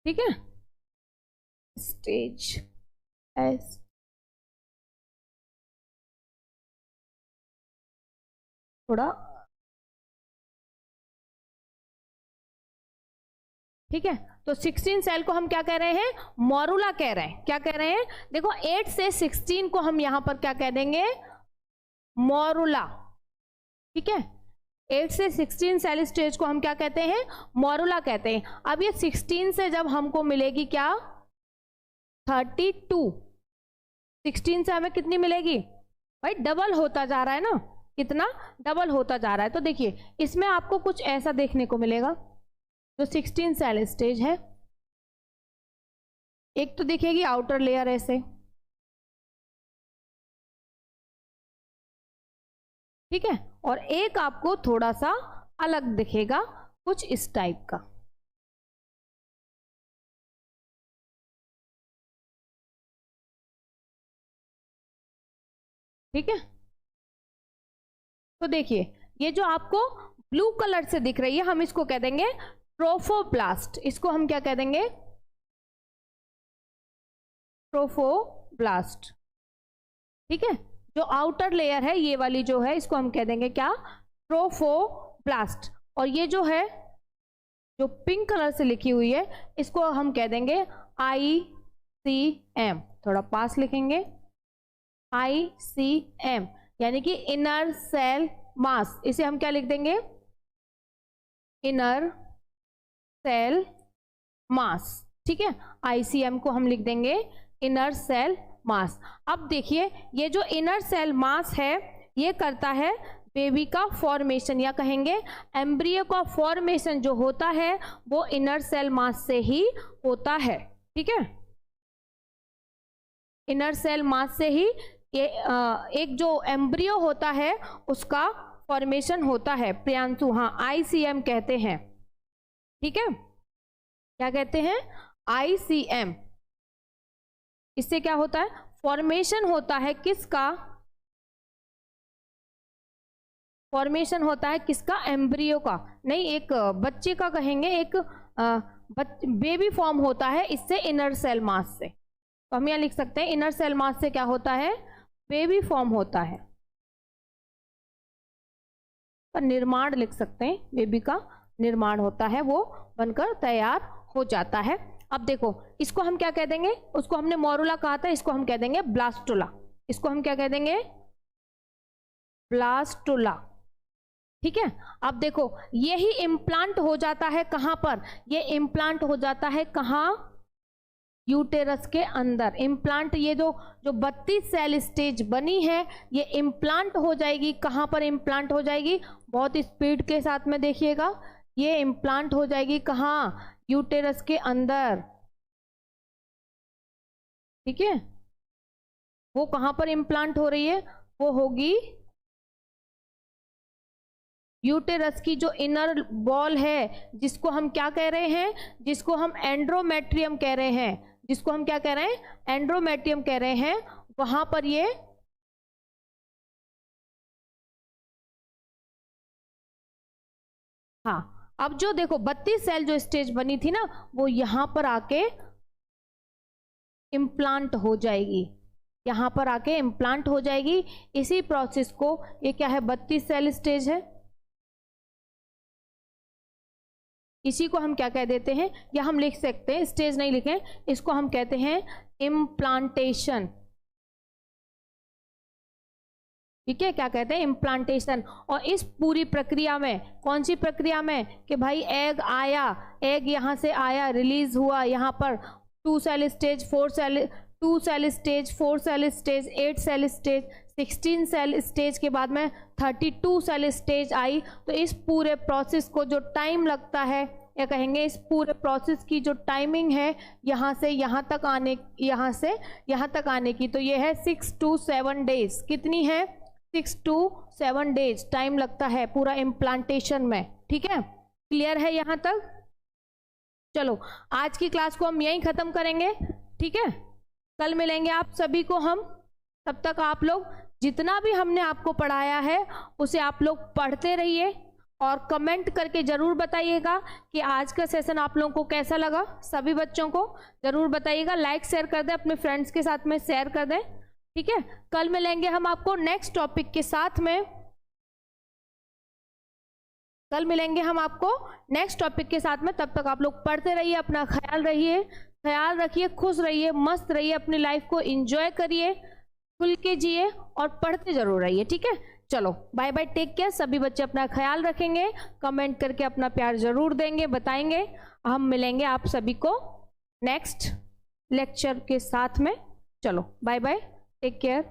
ठीक है। स्टेज एस थोड़ा, ठीक है। तो 16 सेल को हम क्या कह रहे हैं? मोरुला कह रहे हैं। क्या कह रहे हैं? देखो 8 से 16 को हम यहां पर क्या कह देंगे? मोरुला, ठीक है। 8 से 16 सेल स्टेज को हम क्या कहते हैं? मोरुला कहते हैं। अब ये 16 से जब हमको मिलेगी क्या? 32। 16 से हमें कितनी मिलेगी भाई? डबल होता जा रहा है ना, कितना डबल होता जा रहा है। तो देखिए इसमें आपको कुछ ऐसा देखने को मिलेगा, जो 16 सेल स्टेज है। एक तो दिखेगी आउटर लेयर ऐसे, ठीक है, और एक आपको थोड़ा सा अलग दिखेगा, कुछ इस टाइप का, ठीक है। तो देखिए ये जो आपको ब्लू कलर से दिख रही है, हम इसको कह देंगे ट्रोफोब्लास्ट। इसको हम क्या कह देंगे? ट्रोफोब्लास्ट, ठीक है। जो आउटर लेयर है ये वाली जो है, इसको हम कह देंगे क्या? ट्रोफोब्लास्ट। और ये जो है, जो पिंक कलर से लिखी हुई है, इसको हम कह देंगे ICM। थोड़ा पास लिखेंगे, ICM यानी कि इनर सेल मास। इसे हम क्या लिख देंगे? इनर सेल मास, ठीक है। ICM को हम लिख देंगे इनर सेल मास। अब देखिए ये जो इनर सेल मास है, ये करता है बेबी का फॉर्मेशन, या कहेंगे एम्ब्रियो का फॉर्मेशन जो होता है वो इनर सेल मास से ही होता है। ठीक है, इनर सेल मास से ही एक जो एम्ब्रियो होता है उसका फॉर्मेशन होता है। प्रियांशु, हाँ ICM कहते हैं। ठीक है, क्या कहते हैं? ICM। इससे क्या होता है? फॉर्मेशन होता है किसका? फॉर्मेशन होता है किसका? एम्ब्रियो का, नहीं एक बच्चे का कहेंगे, एक बेबी फॉर्म होता है इससे इनर सेल मास से। तो हम यहाँ लिख सकते हैं इनर सेल मास से क्या होता है? बेबी फॉर्म होता है, पर निर्माण लिख सकते हैं, बेबी का निर्माण होता है, वो बनकर तैयार हो जाता है। अब देखो इसको हम क्या कह देंगे? उसको हमने मोरुला कहा था, इसको हम कह देंगे ब्लास्टुला। इसको हम क्या कह देंगे? ब्लास्टुला। ठीक है, अब देखो यही इम्प्लांट हो जाता है कहां पर? ये इम्प्लांट हो जाता है कहां? यूटेरस के अंदर। इम्प्लांट, ये जो 32 सेल स्टेज बनी है ये इम्प्लांट हो जाएगी कहां पर? इम्प्लांट हो जाएगी, बहुत स्पीड के साथ में देखिएगा, ये इम्प्लांट हो जाएगी कहां? यूटेरस के अंदर। ठीक है, वो कहां पर इम्प्लांट हो रही है? वो होगी यूटेरस की जो इनर वॉल है, जिसको हम क्या कह रहे हैं? जिसको हम एंड्रोमेट्रियम कह रहे हैं। जिसको हम क्या कह रहे हैं? एंड्रोमेट्रियम कह रहे हैं। वहां पर ये हाँ, अब जो देखो 32 सेल जो स्टेज बनी थी ना, वो यहां पर आके इम्प्लांट हो जाएगी, यहां पर आके इम्प्लांट हो जाएगी। इसी प्रोसेस को, ये क्या है? 32 सेल स्टेज है, इसी को हम क्या कह देते हैं? या हम लिख सकते हैं, स्टेज नहीं लिखें, इसको हम कहते हैं इम्प्लांटेशन। ठीक है, क्या कहते हैं? इम्प्लांटेशन। और इस पूरी प्रक्रिया में, कौन सी प्रक्रिया में? कि भाई एग आया, एग यहां से आया, रिलीज हुआ यहां पर 2 cell stage, 4 cell, 2 cell stage, 4 cell stage, 8 cell stage, 16 cell stage के बाद में 32 सेल स्टेज आई। तो इस पूरे प्रोसेस को जो टाइम लगता है, या कहेंगे इस पूरे प्रोसेस की जो टाइमिंग है यहाँ से यहाँ तक आने, यहाँ से यहाँ तक आने की, तो ये है 6 to 7 डेज। कितनी है? 6 to 7 डेज टाइम लगता है पूरा इम्प्लांटेशन में। ठीक है, क्लियर है यहाँ तक? चलो आज की क्लास को हम यहीं ख़त्म करेंगे। ठीक है, कल मिलेंगे आप सभी को हम। तब तक आप लोग जितना भी हमने आपको पढ़ाया है उसे आप लोग पढ़ते रहिए और कमेंट करके ज़रूर बताइएगा कि आज का सेशन आप लोगों को कैसा लगा। सभी बच्चों को ज़रूर बताइएगा, लाइक शेयर कर दें, अपने फ्रेंड्स के साथ में शेयर कर दें। ठीक है, कल मिलेंगे हम आपको नेक्स्ट टॉपिक के साथ में। कल मिलेंगे हम आपको नेक्स्ट टॉपिक के साथ में। तब तक आप लोग पढ़ते रहिए, अपना ख्याल रखिए, खुश रहिए, मस्त रहिए, अपनी लाइफ को एंजॉय करिए, खुल के जिए और पढ़ते जरूर रहिए। ठीक है, चलो बाय बाय, टेक केयर। सभी बच्चे अपना ख्याल रखेंगे, कमेंट करके अपना प्यार जरूर देंगे, बताएंगे। हम मिलेंगे आप सभी को नेक्स्ट लेक्चर के साथ में। चलो बाय बाय, टेक केयर।